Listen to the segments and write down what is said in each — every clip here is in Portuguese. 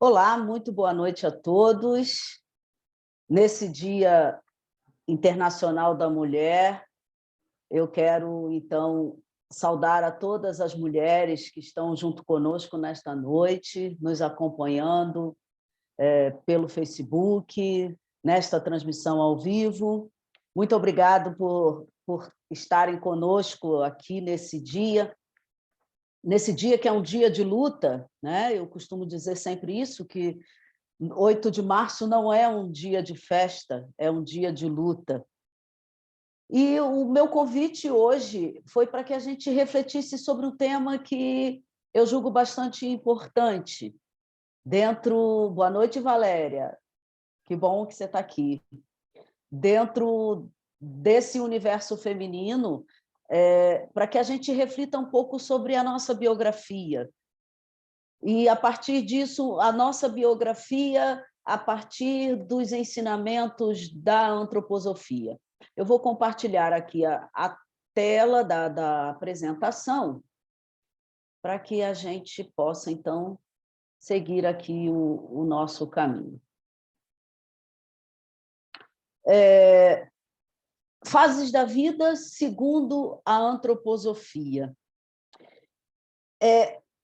Olá, muito boa noite a todos. Nesse Dia Internacional da Mulher, eu quero, então, saudar a todas as mulheres que estão junto conosco nesta noite, nos acompanhando pelo Facebook, nesta transmissão ao vivo. Muito obrigado por estarem conosco aqui nesse dia que é um dia de luta, né? Eu costumo dizer sempre isso, que 8 de março não é um dia de festa, é um dia de luta. E o meu convite hoje foi para que a gente refletisse sobre um tema que eu julgo bastante importante. Boa noite, Valéria, que bom que você está aqui. Dentro desse universo feminino, para que a gente reflita um pouco sobre a nossa biografia. E, a partir disso, a nossa biografia, a partir dos ensinamentos da antroposofia. Eu vou compartilhar aqui a tela da apresentação para que a gente possa, então, seguir aqui o nosso caminho. Fases da vida segundo a antroposofia.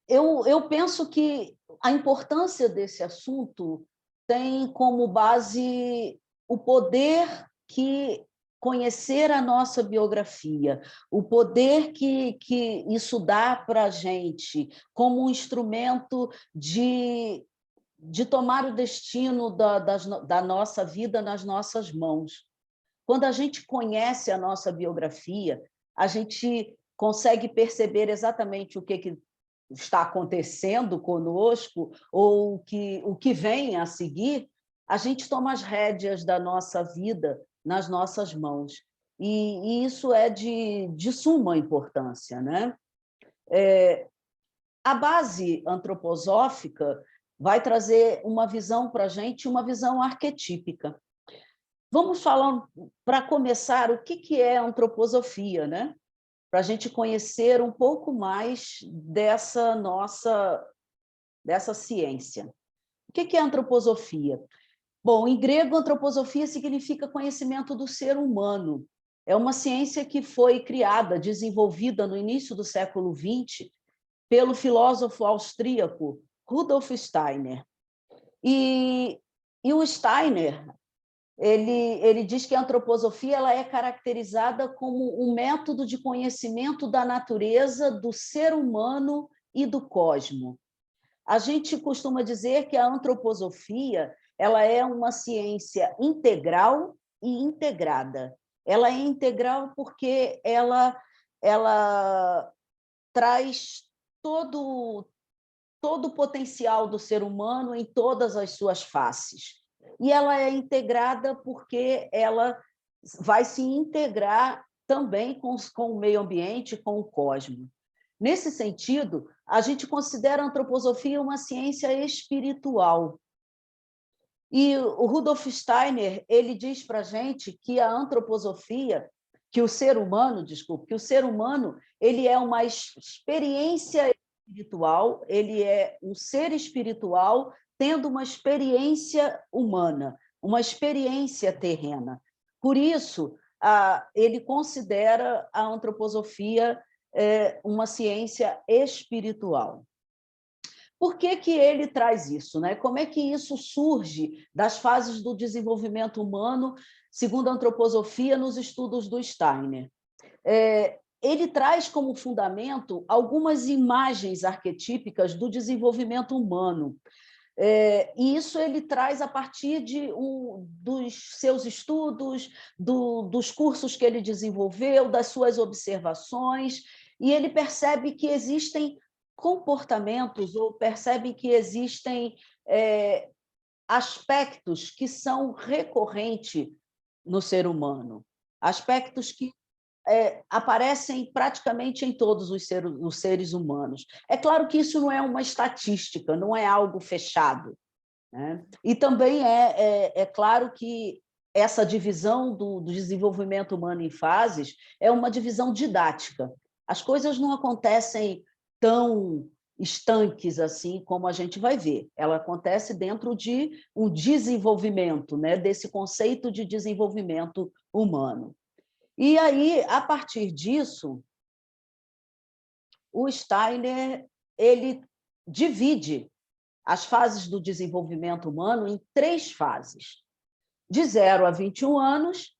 Eu penso que a importância desse assunto tem como base o poder que conhecer a nossa biografia, o poder que isso dá para a gente como um instrumento de tomar o destino da nossa vida nas nossas mãos. Quando a gente conhece a nossa biografia, a gente consegue perceber exatamente o que está acontecendo conosco ou o que vem a seguir. A gente toma as rédeas da nossa vida nas nossas mãos. E isso é de suma importância, né? A base antroposófica vai trazer uma visão para a gente, uma visão arquetípica. Vamos falar, para começar, o que é antroposofia, né? Para a gente conhecer um pouco mais dessa ciência. O que é antroposofia? Bom, em grego, antroposofia significa conhecimento do ser humano. É uma ciência que foi criada, desenvolvida no início do século XX pelo filósofo austríaco Rudolf Steiner. E o Steiner, ele diz que a antroposofia ela é caracterizada como um método de conhecimento da natureza, do ser humano e do cosmos. A gente costuma dizer que a antroposofia ela é uma ciência integral e integrada. Ela é integral porque ela traz todo o potencial do ser humano em todas as suas faces. E ela é integrada porque ela vai se integrar também com o meio ambiente, com o cosmos. Nesse sentido, a gente considera a antroposofia uma ciência espiritual. E o Rudolf Steiner ele diz para a gente que a antroposofia, que o ser humano ele é uma experiência espiritual, ele é um ser espiritual tendo uma experiência humana, uma experiência terrena. Por isso, ele considera a antroposofia uma ciência espiritual. Por que ele traz isso, né? Como é que isso surge das fases do desenvolvimento humano, segundo a antroposofia, nos estudos do Steiner? Ele traz como fundamento algumas imagens arquetípicas do desenvolvimento humano. E isso ele traz a partir dos seus estudos, dos cursos que ele desenvolveu, das suas observações, e ele percebe que existem comportamentos ou percebe que existem aspectos que são recorrentes no ser humano, aspectos que aparecem praticamente em todos os seres humanos. É claro que isso não é uma estatística, não é algo fechado, né? E também é claro que essa divisão do desenvolvimento humano em fases é uma divisão didática. As coisas não acontecem tão estanques, assim como a gente vai ver. Ela acontece dentro de um desenvolvimento, né, desse conceito de desenvolvimento humano. E aí, a partir disso, o Steiner ele divide as fases do desenvolvimento humano em 3 fases. De 0 a 21 anos,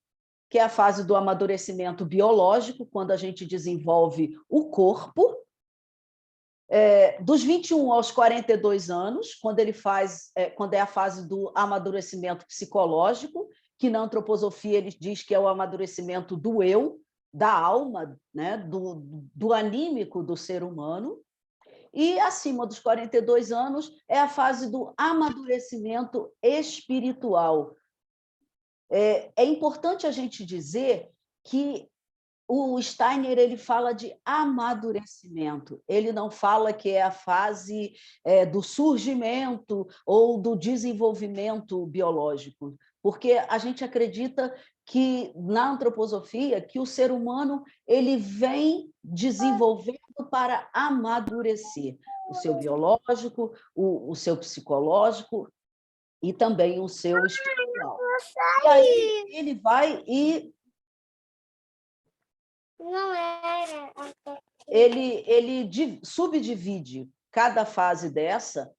que é a fase do amadurecimento biológico, quando a gente desenvolve o corpo. Dos 21 aos 42 anos, quando é a fase do amadurecimento psicológico, que na antroposofia ele diz que é o amadurecimento do eu, da alma, né, do anímico do ser humano. E acima dos 42 anos é a fase do amadurecimento espiritual. É importante a gente dizer que o Steiner ele fala de amadurecimento, ele não fala que é a fase do surgimento ou do desenvolvimento biológico, porque a gente acredita que, na antroposofia, que o ser humano ele vem desenvolvendo para amadurecer o seu biológico, o seu psicológico e também o seu espiritual. E aí ele vai e não era. ele subdivide cada fase dessa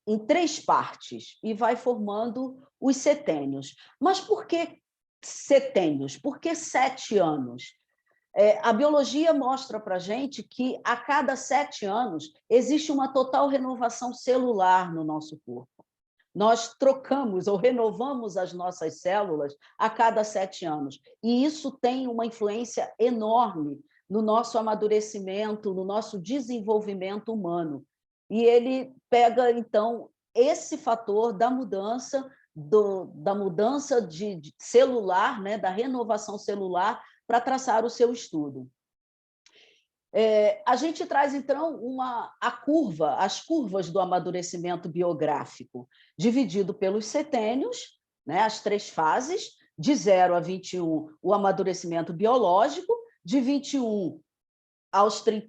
em 3 partes e vai formando os setênios. Mas por que setênios? Por que 7 anos? A biologia mostra para a gente que a cada 7 anos existe uma total renovação celular no nosso corpo. Nós trocamos ou renovamos as nossas células a cada 7 anos. E isso tem uma influência enorme no nosso amadurecimento, no nosso desenvolvimento humano. E ele pega, então, esse fator da mudança, de celular, né, da renovação celular, para traçar o seu estudo. A gente traz, então, as curvas do amadurecimento biográfico, dividido pelos setênios, né, as 3 fases, de 0 a 21, o amadurecimento biológico, de 21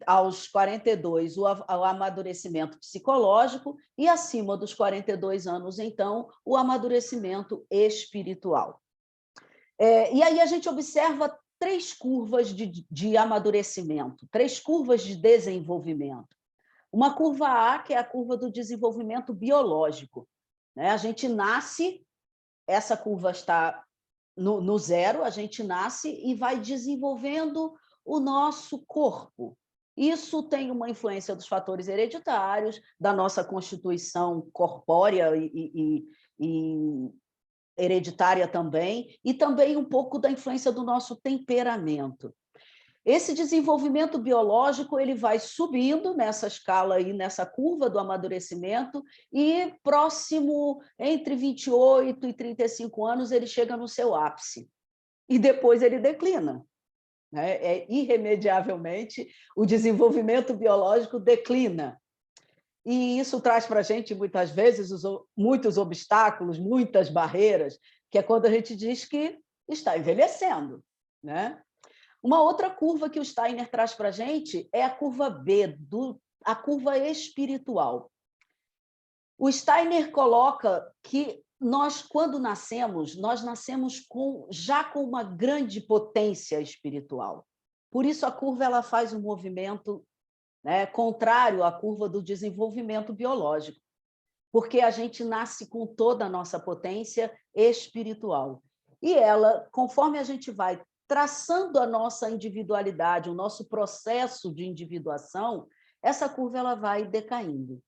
aos 42, o amadurecimento psicológico, e acima dos 42 anos, então, o amadurecimento espiritual. E aí a gente observa 3 curvas de amadurecimento, 3 curvas de desenvolvimento. Uma curva A, que é a curva do desenvolvimento biológico. Né? A gente nasce, essa curva está no 0, a gente nasce e vai desenvolvendo o nosso corpo. Isso tem uma influência dos fatores hereditários, da nossa constituição corpórea e hereditária também, e também um pouco da influência do nosso temperamento. Esse desenvolvimento biológico ele vai subindo nessa escala aí, nessa curva do amadurecimento, e próximo entre 28 e 35 anos ele chega no seu ápice. E depois ele declina. Né? Irremediavelmente, o desenvolvimento biológico declina. E isso traz para a gente, muitas vezes, muitos obstáculos, muitas barreiras, que é quando a gente diz que está envelhecendo. Né? Uma outra curva que o Steiner traz para a gente é a curva B, a curva espiritual. O Steiner coloca que nós, quando nascemos, nós nascemos já com uma grande potência espiritual. Por isso, a curva ela faz um movimento, né, contrário à curva do desenvolvimento biológico, porque a gente nasce com toda a nossa potência espiritual. E ela, conforme a gente vai traçando a nossa individualidade, o nosso processo de individuação, essa curva ela vai decaindo.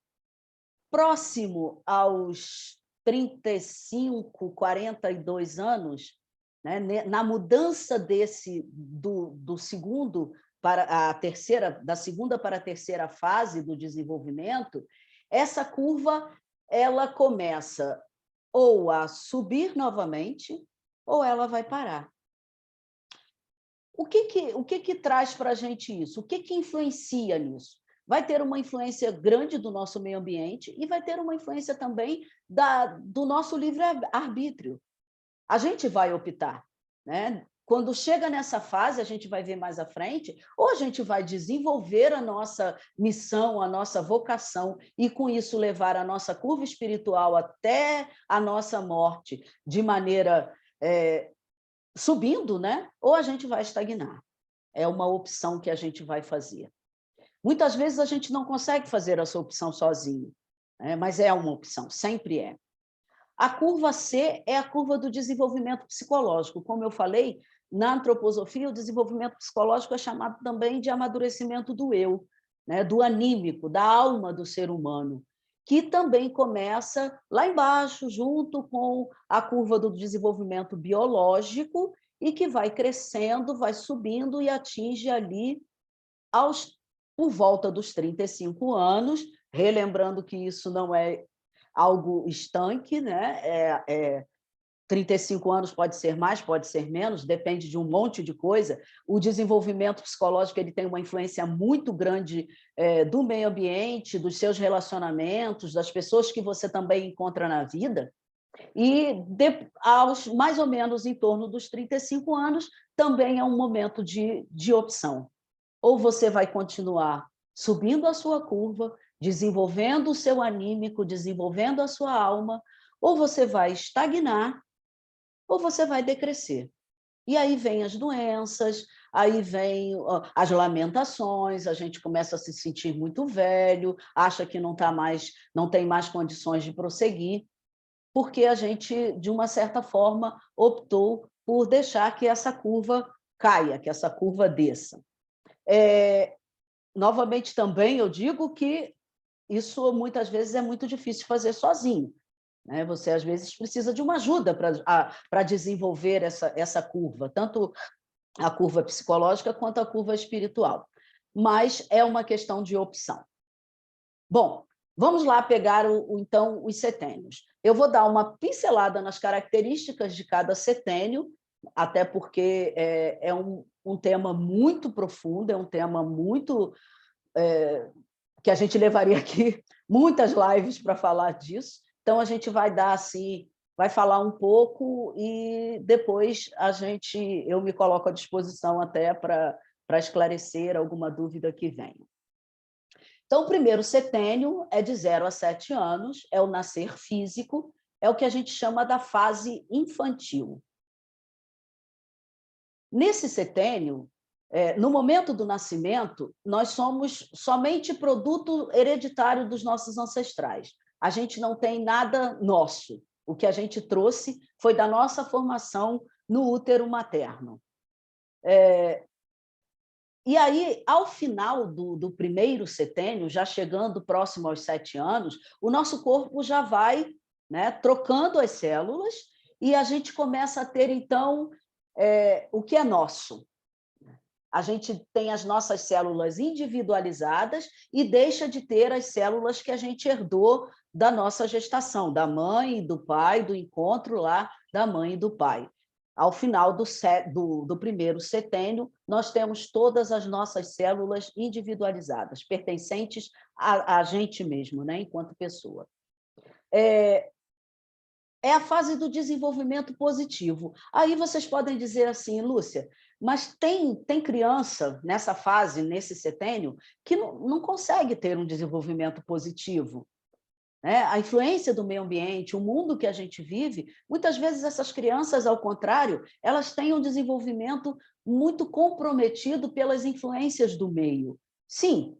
Próximo aos 35, 42 anos, né, na mudança do segundo para a terceira, da segunda para a terceira fase do desenvolvimento, essa curva ela começa ou a subir novamente ou ela vai parar. O que traz para a gente isso? O que influencia nisso? Vai ter uma influência grande do nosso meio ambiente e vai ter uma influência também do nosso livre-arbítrio. A gente vai optar, né? quando chega nessa fase, a gente vai ver mais à frente, ou a gente vai desenvolver a nossa missão, a nossa vocação, e com isso levar a nossa curva espiritual até a nossa morte de maneira subindo, né? Ou a gente vai estagnar. É uma opção que a gente vai fazer. Muitas vezes a gente não consegue fazer essa opção sozinho, né? Mas é uma opção, sempre é. A curva C é a curva do desenvolvimento psicológico. Como eu falei, na antroposofia, o desenvolvimento psicológico é chamado também de amadurecimento do eu, né? Do anímico, da alma do ser humano, que também começa lá embaixo, junto com a curva do desenvolvimento biológico, e que vai crescendo, vai subindo e atinge ali por volta dos 35 anos, relembrando que isso não é algo estanque, né? 35 anos pode ser mais, pode ser menos, depende de um monte de coisa. O desenvolvimento psicológico ele tem uma influência muito grande do meio ambiente, dos seus relacionamentos, das pessoas que você também encontra na vida. E aos mais ou menos em torno dos 35 anos, também é um momento de opção. Ou você vai continuar subindo a sua curva, desenvolvendo o seu anímico, desenvolvendo a sua alma, ou você vai estagnar, ou você vai decrescer. E aí vem as doenças, aí vem as lamentações, a gente começa a se sentir muito velho, acha que não tem mais condições de prosseguir, porque a gente, de uma certa forma, optou por deixar que essa curva caia, que essa curva desça. Novamente, também eu digo que isso muitas vezes é muito difícil fazer sozinho, né? Você, às vezes, precisa de uma ajuda para desenvolver essa curva, tanto a curva psicológica quanto a curva espiritual. Mas é uma questão de opção. Bom, vamos lá pegar, então, os setênios. Eu vou dar uma pincelada nas características de cada setênio, até porque é um tema muito profundo, é um tema muito... que a gente levaria aqui muitas lives para falar disso. Então, a gente vai dar assim, vai falar um pouco e depois eu me coloco à disposição até para esclarecer alguma dúvida que venha. Então, o primeiro setênio é de 0 a 7 anos, é o nascer físico, é o que a gente chama da fase infantil. Nesse setênio, no momento do nascimento, nós somos somente produto hereditário dos nossos ancestrais. A gente não tem nada nosso. O que a gente trouxe foi da nossa formação no útero materno. E aí, ao final do primeiro setênio, já chegando próximo aos 7 anos, o nosso corpo já vai, né, trocando as células e a gente começa a ter, então, o que é nosso. A gente tem as nossas células individualizadas e deixa de ter as células que a gente herdou da nossa gestação, da mãe e do pai, do encontro lá da mãe e do pai. Ao final do primeiro setênio, nós temos todas as nossas células individualizadas, pertencentes a gente mesmo, né, enquanto pessoa. É a fase do desenvolvimento positivo. Aí vocês podem dizer assim, Lúcia, mas tem criança nessa fase, nesse setênio, que não consegue ter um desenvolvimento positivo. Né? A influência do meio ambiente, o mundo que a gente vive, muitas vezes essas crianças, ao contrário, elas têm um desenvolvimento muito comprometido pelas influências do meio. Sim,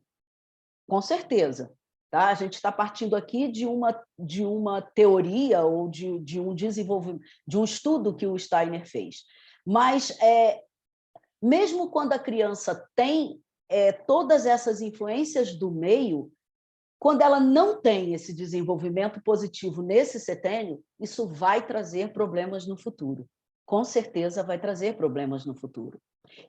com certeza. Tá? A gente está partindo aqui de uma teoria ou de um desenvolvimento, de um estudo que o Steiner fez. Mas, mesmo quando a criança tem todas essas influências do meio, quando ela não tem esse desenvolvimento positivo nesse setênio, isso vai trazer problemas no futuro. Com certeza vai trazer problemas no futuro.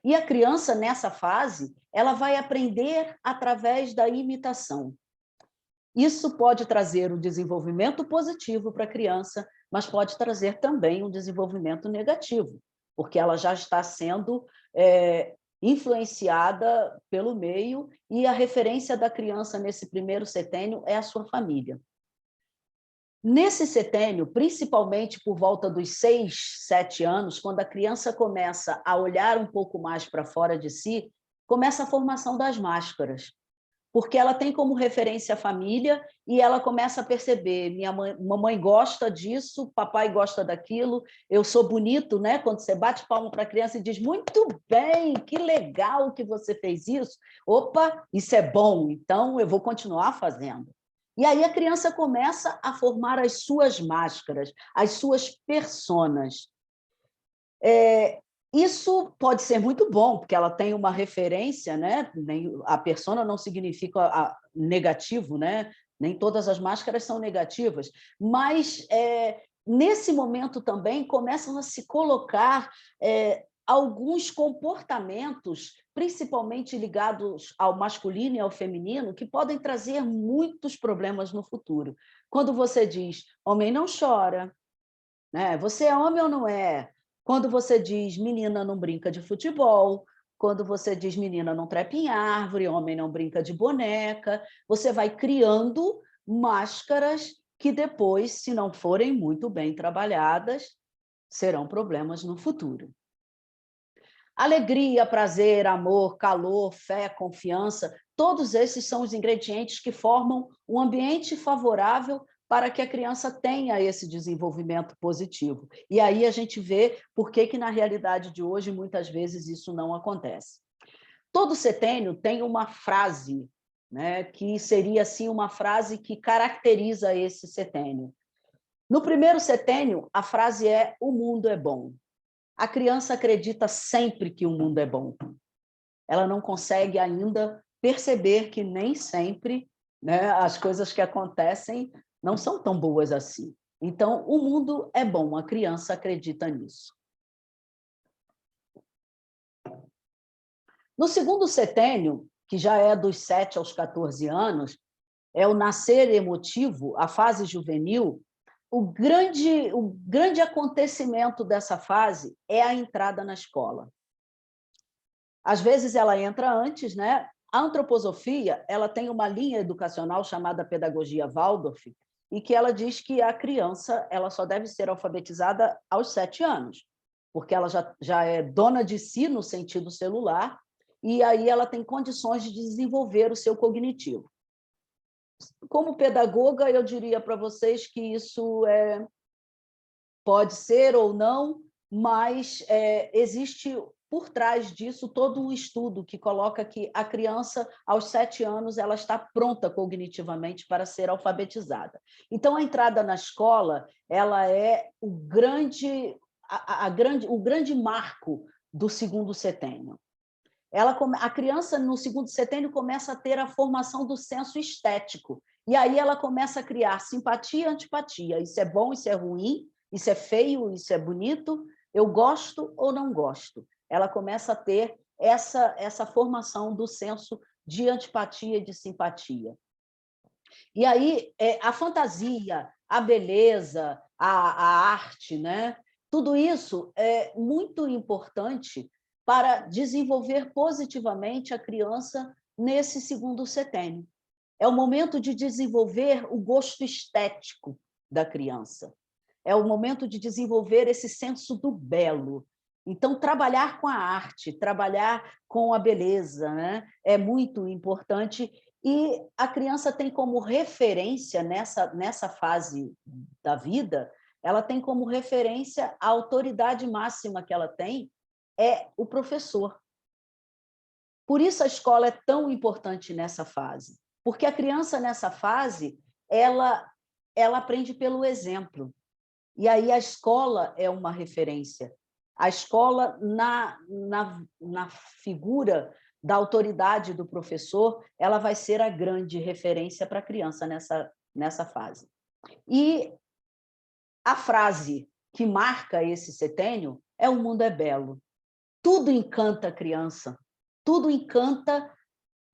E a criança, nessa fase, ela vai aprender através da imitação. Isso pode trazer um desenvolvimento positivo para a criança, mas pode trazer também um desenvolvimento negativo, porque ela já está sendo influenciada pelo meio e a referência da criança nesse primeiro setênio é a sua família. Nesse setênio, principalmente por volta dos 6, 7 anos, quando a criança começa a olhar um pouco mais para fora de si, começa a formação das máscaras, porque ela tem como referência a família e ela começa a perceber, mamãe gosta disso, papai gosta daquilo, eu sou bonito, né? Quando você bate palma para a criança e diz, muito bem, que legal que você fez isso. Opa, isso é bom, então eu vou continuar fazendo. E aí a criança começa a formar as suas máscaras, as suas personas. Isso pode ser muito bom, porque ela tem uma referência, né? A persona não significa negativo, né? Nem todas as máscaras são negativas, mas nesse momento também começam a se colocar alguns comportamentos, principalmente ligados ao masculino e ao feminino, que podem trazer muitos problemas no futuro. Quando você diz, homem não chora, né? Você é homem ou não é? Quando você diz menina não brinca de futebol, quando você diz menina não trepa em árvore, homem não brinca de boneca, você vai criando máscaras que depois, se não forem muito bem trabalhadas, serão problemas no futuro. Alegria, prazer, amor, calor, fé, confiança, todos esses são os ingredientes que formam um ambiente favorável para que a criança tenha esse desenvolvimento positivo. E aí a gente vê por que na realidade de hoje, muitas vezes, isso não acontece. Todo setênio tem uma frase, né, que seria assim, uma frase que caracteriza esse setênio. No primeiro setênio, a frase é: o mundo é bom. A criança acredita sempre que o mundo é bom. Ela não consegue ainda perceber que nem sempre, né, as coisas que acontecem não são tão boas assim. Então, o mundo é bom, a criança acredita nisso. No segundo setênio, que já é dos 7 aos 14 anos, é o nascer emotivo, a fase juvenil. O grande acontecimento dessa fase é a entrada na escola. Às vezes ela entra antes, né? A antroposofia, ela tem uma linha educacional chamada pedagogia Waldorf, e que ela diz que a criança ela só deve ser alfabetizada aos 7 anos, porque ela já é dona de si no sentido celular, e aí ela tem condições de desenvolver o seu cognitivo. Como pedagoga, eu diria para vocês que isso pode ser ou não, mas existe por trás disso todo um estudo que coloca que a criança, aos 7 anos, ela está pronta cognitivamente para ser alfabetizada. Então, a entrada na escola ela é o grande marco do segundo setênio. A criança, no segundo setênio, começa a ter a formação do senso estético. E aí ela começa a criar simpatia e antipatia. Isso é bom, isso é ruim, isso é feio, isso é bonito, eu gosto ou não gosto. Ela começa a ter essa formação do senso de antipatia e de simpatia. E aí a fantasia, a beleza, a arte, né? Tudo isso é muito importante para desenvolver positivamente a criança nesse segundo setênio. É o momento de desenvolver o gosto estético da criança. É o momento de desenvolver esse senso do belo. Então, trabalhar com a arte, trabalhar com a beleza, né, é muito importante. E a criança tem como referência, nessa fase da vida, ela tem como referência a autoridade máxima que ela tem é o professor. Por isso a escola é tão importante nessa fase, porque a criança nessa fase, ela aprende pelo exemplo. E aí a escola é uma referência. A escola, na figura da autoridade do professor, ela vai ser a grande referência para a criança nessa fase. E a frase que marca esse setênio é: o mundo é belo. Tudo encanta a criança, tudo encanta.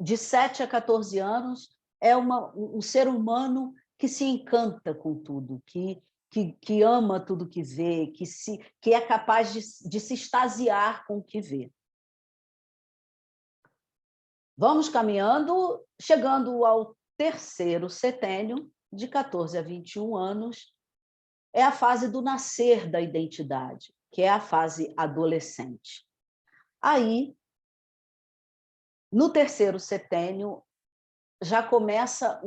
De 7 a 14 anos, é um ser humano que se encanta com tudo, que ama tudo que vê, que é capaz de se extasiar com o que vê. Vamos caminhando, chegando ao terceiro setênio, de 14 a 21 anos, é a fase do nascer da identidade, que é a fase adolescente. Aí, no terceiro setênio, já começa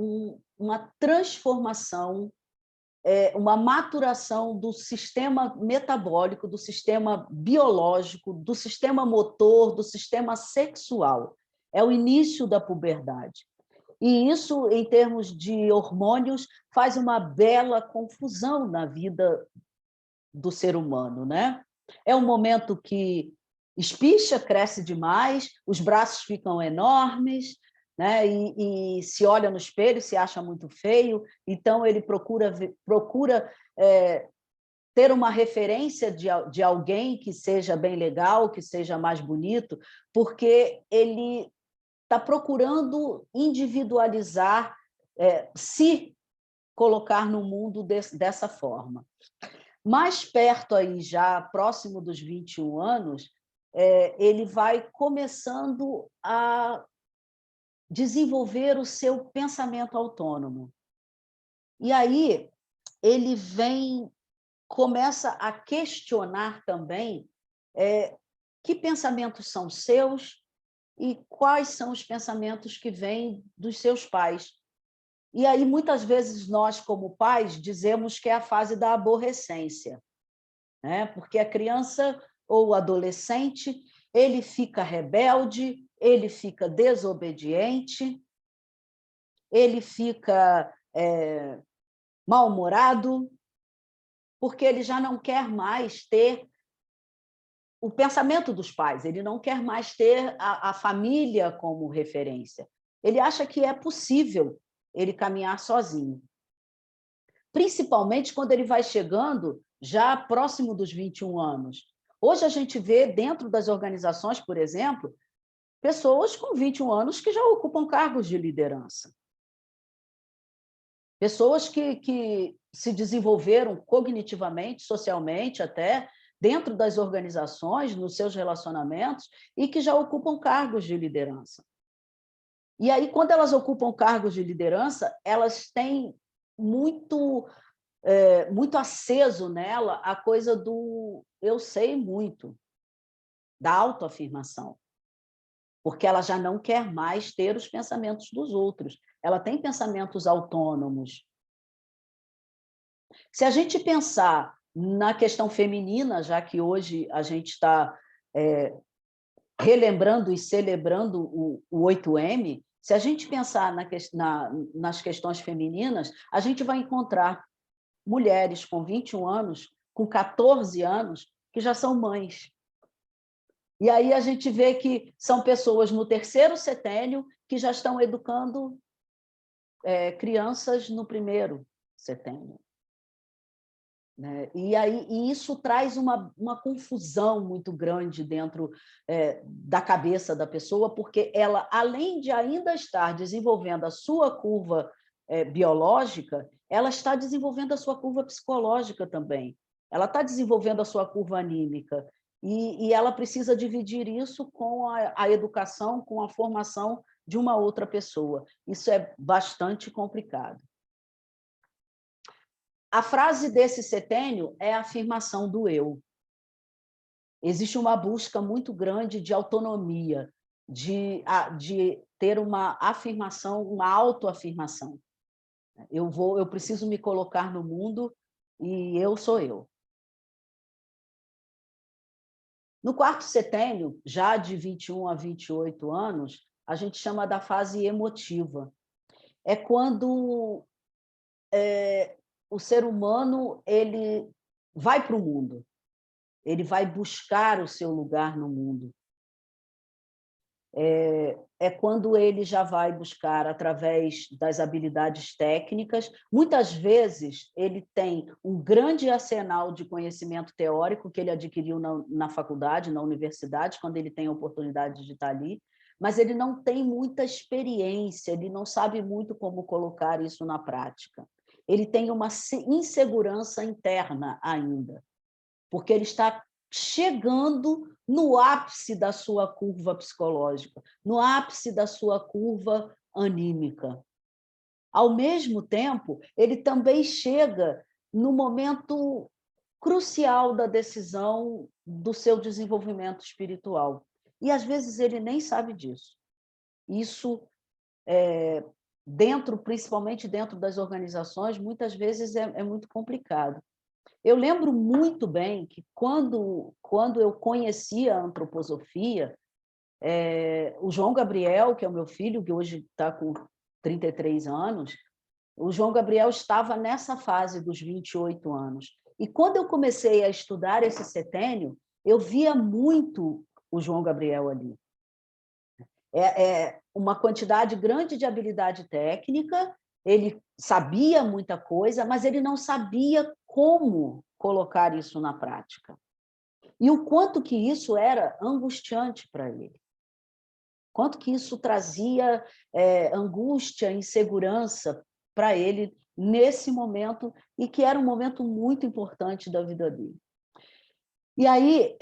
uma transformação, uma maturação do sistema metabólico, do sistema biológico, do sistema motor, do sistema sexual. É o início da puberdade. E isso, em termos de hormônios, faz uma bela confusão na vida do ser humano, né? É um momento que espicha, cresce demais, os braços ficam enormes, né? E se olha no espelho, se acha muito feio, então ele procura ter uma referência de alguém que seja bem legal, que seja mais bonito, porque ele está procurando individualizar, se colocar no mundo dessa forma. Mais perto, aí, já próximo dos 21 anos, ele vai começando a desenvolver o seu pensamento autônomo. E aí ele começa a questionar também que pensamentos são seus e quais são os pensamentos que vêm dos seus pais. E aí, muitas vezes, nós, como pais, dizemos que é a fase da aborrecência, né? Porque a criança ou o adolescente, ele fica rebelde, ele fica desobediente, ele fica mal-humorado, porque ele já não quer mais ter o pensamento dos pais, ele não quer mais ter a família como referência. Ele acha que é possível ele caminhar sozinho. Principalmente quando ele vai chegando já próximo dos 21 anos. Hoje a gente vê dentro das organizações, por exemplo, pessoas com 21 anos que já ocupam cargos de liderança. Pessoas que se desenvolveram cognitivamente, socialmente até, dentro das organizações, nos seus relacionamentos, e que já ocupam cargos de liderança. E aí, quando elas ocupam cargos de liderança, elas têm muito aceso nela a coisa do eu sei muito, da autoafirmação, porque ela já não quer mais ter os pensamentos dos outros, ela tem pensamentos autônomos. Se a gente pensar na questão feminina, já que hoje a gente está relembrando e celebrando o 8M, se a gente pensar nas questões femininas, a gente vai encontrar mulheres com 21 anos, com 14 anos, que já são mães. E aí a gente vê que são pessoas no terceiro setênio que já estão educando crianças no primeiro setênio. E isso traz uma confusão muito grande dentro da cabeça da pessoa, porque ela, além de ainda estar desenvolvendo a sua curva biológica, ela está desenvolvendo a sua curva psicológica também. Ela está desenvolvendo a sua curva anímica. E ela precisa dividir isso com a educação, com a formação de uma outra pessoa. Isso é bastante complicado. A frase desse setênio é a afirmação do eu. Existe uma busca muito grande de autonomia, de ter uma afirmação, uma autoafirmação. Eu preciso me colocar no mundo e eu sou eu. No quarto setênio, já de 21 a 28 anos, a gente chama da fase emotiva. É quando o ser humano ele vai para o mundo, ele vai buscar o seu lugar no mundo. É quando ele já vai buscar através das habilidades técnicas. Muitas vezes ele tem um grande arsenal de conhecimento teórico que ele adquiriu na faculdade, na universidade, quando ele tem a oportunidade de estar ali, mas ele não tem muita experiência, ele não sabe muito como colocar isso na prática. Ele tem uma insegurança interna ainda, porque ele está chegando no ápice da sua curva psicológica, no ápice da sua curva anímica. ao mesmo tempo, ele também chega no momento crucial da decisão do seu desenvolvimento espiritual. E, às vezes, ele nem sabe disso. Isso, principalmente dentro das organizações, muitas vezes é muito complicado. Eu lembro muito bem que, quando eu conheci a antroposofia, o João Gabriel, que é o meu filho, que hoje está com 33 anos, o João Gabriel estava nessa fase dos 28 anos. E, quando eu comecei a estudar esse setênio, eu via muito o João Gabriel ali. Uma quantidade grande de habilidade técnica, ele sabia muita coisa, mas ele não sabia como colocar isso na prática. E o quanto que isso era angustiante para ele. Quanto que isso trazia angústia, insegurança para ele nesse momento, e que era um momento muito importante da vida dele. E aí,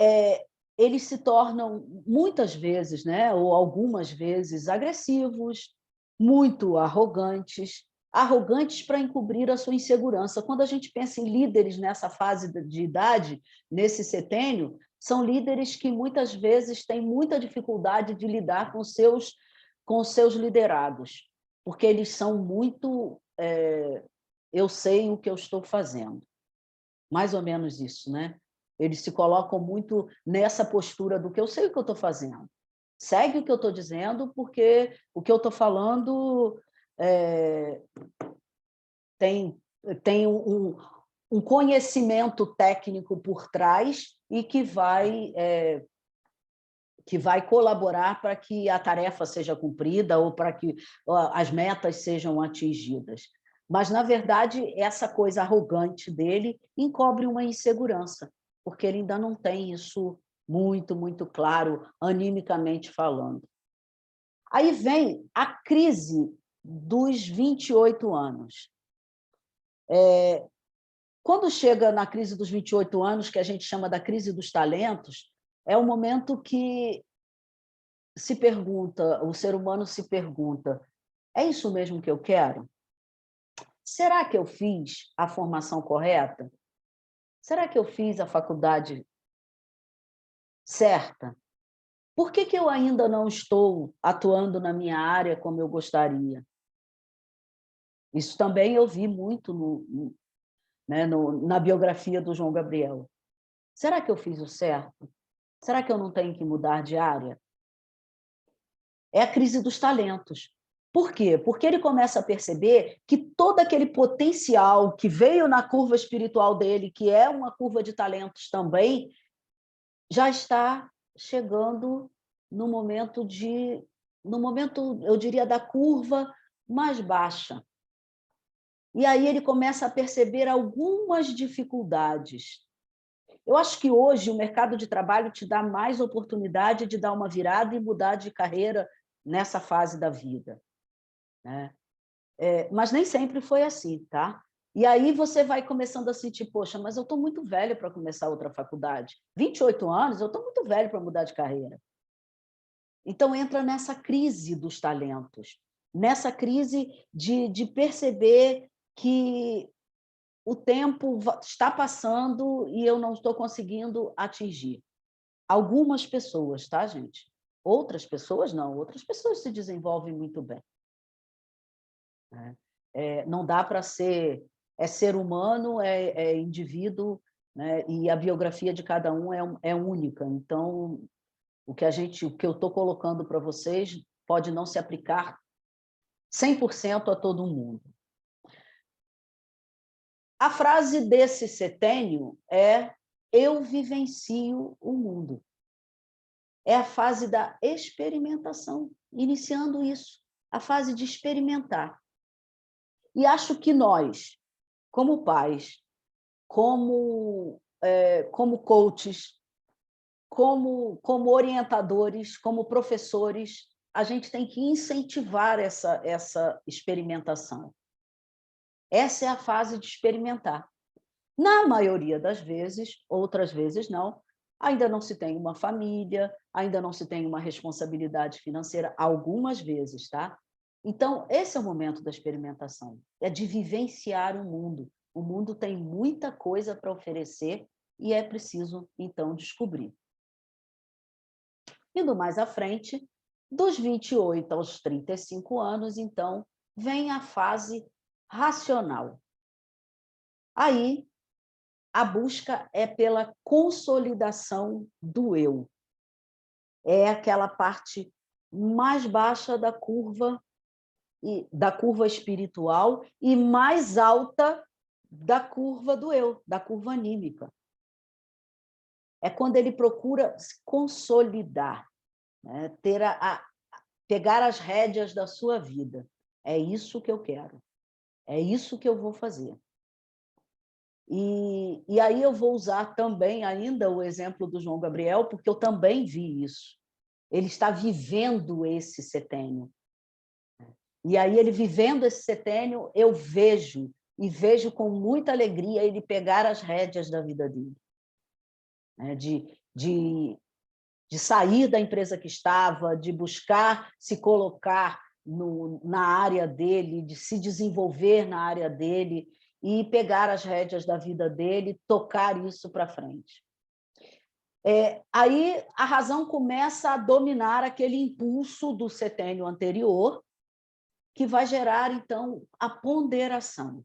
eles se tornam, muitas vezes, né, ou algumas vezes, agressivos, muito arrogantes para encobrir a sua insegurança. Quando a gente pensa em líderes nessa fase de idade, nesse setênio, são líderes que muitas vezes têm muita dificuldade de lidar com os seus liderados, porque eles são muito... eu sei o que eu estou fazendo. Mais ou menos isso, né? Eles se colocam muito nessa postura do que eu sei o que eu estou fazendo. Segue o que eu estou dizendo, porque o que eu estou falando tem um conhecimento técnico por trás e que vai colaborar para que a tarefa seja cumprida ou para que as metas sejam atingidas. Mas, na verdade, essa coisa arrogante dele encobre uma insegurança, porque ele ainda não tem isso muito, muito claro, animicamente falando. Aí vem a crise dos 28 anos. Quando chega na crise dos 28 anos, que a gente chama da crise dos talentos, é o momento que o ser humano se pergunta: é isso mesmo que eu quero? Será que eu fiz a formação correta? Será que eu fiz a faculdade certa? Por que eu ainda não estou atuando na minha área como eu gostaria? Isso também eu vi muito na biografia do João Gabriel. Será que eu fiz o certo? Será que eu não tenho que mudar de área? É a crise dos talentos. Por quê? Porque ele começa a perceber que todo aquele potencial que veio na curva espiritual dele, que é uma curva de talentos também, já está chegando no momento, eu diria, da curva mais baixa. E aí ele começa a perceber algumas dificuldades. Eu acho que hoje o mercado de trabalho te dá mais oportunidade de dar uma virada e mudar de carreira nessa fase da vida, né? Mas nem sempre foi assim, tá? E aí você vai começando a sentir: poxa, mas eu estou muito velha para começar outra faculdade. 28 anos, eu estou muito velho para mudar de carreira. Então, entra nessa crise dos talentos, nessa crise de perceber que o tempo está passando e eu não estou conseguindo atingir. Algumas pessoas, tá, gente? Outras pessoas não, outras pessoas se desenvolvem muito bem. Não dá para ser... ser humano, indivíduo, né? E a biografia de cada um é única. Então, o que eu estou colocando para vocês pode não se aplicar 100% a todo mundo. A frase desse setênio é: eu vivencio o mundo. É a fase da experimentação, iniciando isso, a fase de experimentar. E acho que nós, como pais, como coaches, como orientadores, como professores, a gente tem que incentivar essa experimentação. Essa é a fase de experimentar. Na maioria das vezes, outras vezes não, ainda não se tem uma família, ainda não se tem uma responsabilidade financeira, algumas vezes, tá? Então, esse é o momento da experimentação, é de vivenciar o mundo. O mundo tem muita coisa para oferecer e é preciso, então, descobrir. Indo mais à frente, dos 28 aos 35 anos, então, vem a fase racional. Aí, a busca é pela consolidação do eu. É aquela parte mais baixa da curva espiritual e mais alta da curva do eu, da curva anímica. É quando ele procura se consolidar, né? Pegar as rédeas da sua vida. É isso que eu quero. É isso que eu vou fazer. E aí eu vou usar também ainda o exemplo do João Gabriel, porque eu também vi isso. Ele está vivendo esse setênio. E aí, ele vivendo esse setênio, eu vejo, e vejo com muita alegria ele pegar as rédeas da vida dele. Né? De sair da empresa que estava, de buscar se colocar na área dele, de se desenvolver na área dele, e pegar as rédeas da vida dele, tocar isso para frente. Aí a razão começa a dominar aquele impulso do setênio anterior, que vai gerar, então, a ponderação.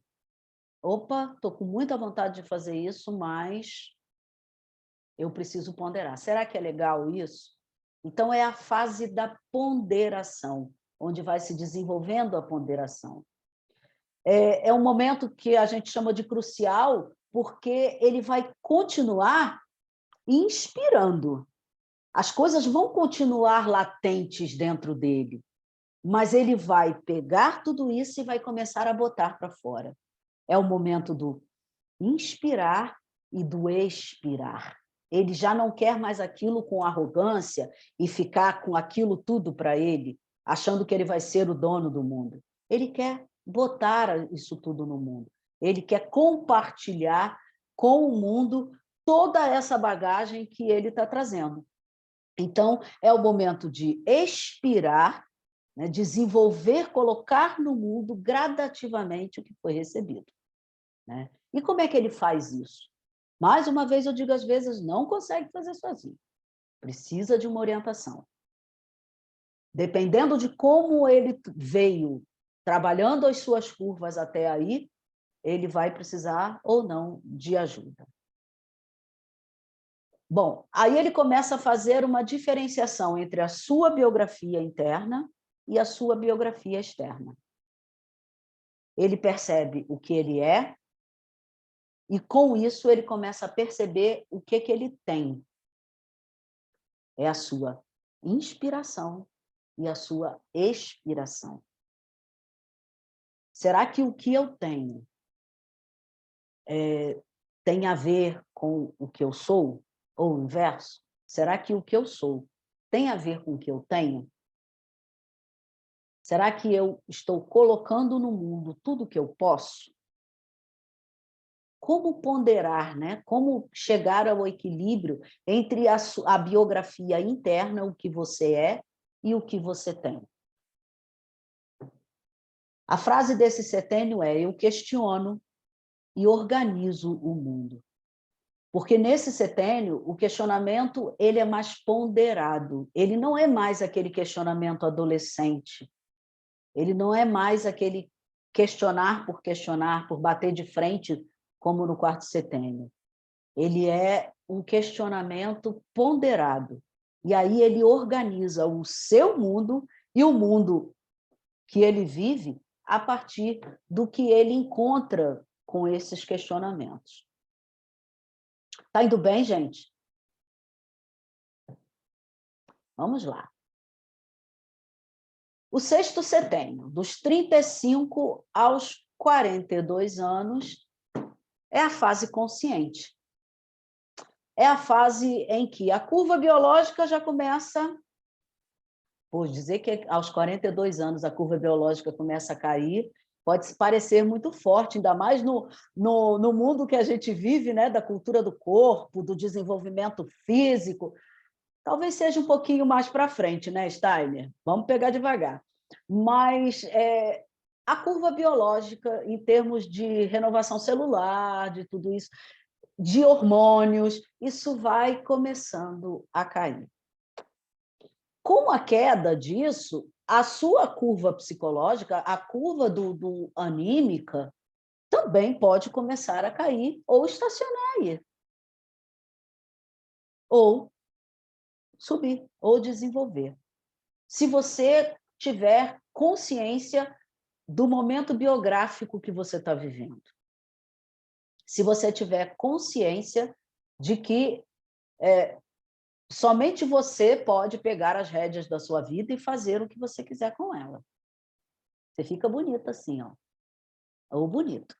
Opa, estou com muita vontade de fazer isso, mas eu preciso ponderar. Será que é legal isso? Então, é a fase da ponderação, onde vai se desenvolvendo a ponderação. É um momento que a gente chama de crucial, porque ele vai continuar inspirando. As coisas vão continuar latentes dentro dele, mas ele vai pegar tudo isso e vai começar a botar para fora. É o momento do inspirar e do expirar. Ele já não quer mais aquilo com arrogância e ficar com aquilo tudo para ele, achando que ele vai ser o dono do mundo. Ele quer botar isso tudo no mundo. Ele quer compartilhar com o mundo toda essa bagagem que ele está trazendo. Então, é o momento de expirar, né, desenvolver, colocar no mundo gradativamente o que foi recebido. Né? E como é que ele faz isso? Mais uma vez, eu digo, às vezes, não consegue fazer sozinho. Precisa de uma orientação. Dependendo de como ele veio trabalhando as suas curvas até aí, ele vai precisar ou não de ajuda. Bom, aí ele começa a fazer uma diferenciação entre a sua biografia interna e a sua biografia externa. Ele percebe o que ele é, e com isso ele começa a perceber o que ele tem. É a sua inspiração e a sua expiração. Será que o que eu tenho tem a ver com o que eu sou? Ou o inverso? Será que o que eu sou tem a ver com o que eu tenho? Será que eu estou colocando no mundo tudo o que eu posso? Como ponderar, né? Como chegar ao equilíbrio entre a biografia interna, o que você é, e o que você tem? A frase desse setênio é: eu questiono e organizo o mundo. Porque nesse setênio, o questionamento ele é mais ponderado. Ele não é mais aquele questionamento adolescente. Ele não é mais aquele questionar, por bater de frente, como no quarto setênio. Ele é um questionamento ponderado. E aí ele organiza o seu mundo e o mundo que ele vive a partir do que ele encontra com esses questionamentos. Está indo bem, gente? Vamos lá. O sexto setênio, dos 35 aos 42 anos, é a fase consciente. É a fase em que a curva biológica já começa... Por dizer que aos 42 anos a curva biológica começa a cair, pode parecer muito forte, ainda mais no mundo que a gente vive, né, da cultura do corpo, do desenvolvimento físico. Talvez seja um pouquinho mais para frente, né, Steiner? Vamos pegar devagar. Mas a curva biológica, em termos de renovação celular, de tudo isso, de hormônios, isso vai começando a cair. Com a queda disso, a sua curva psicológica, a curva do anímica, também pode começar a cair ou estacionar aí, ou subir, ou desenvolver. Se você tiver consciência do momento biográfico que você está vivendo. Se você tiver consciência de que somente você pode pegar as rédeas da sua vida e fazer o que você quiser com ela. Você fica bonita assim, ó. Ou bonito.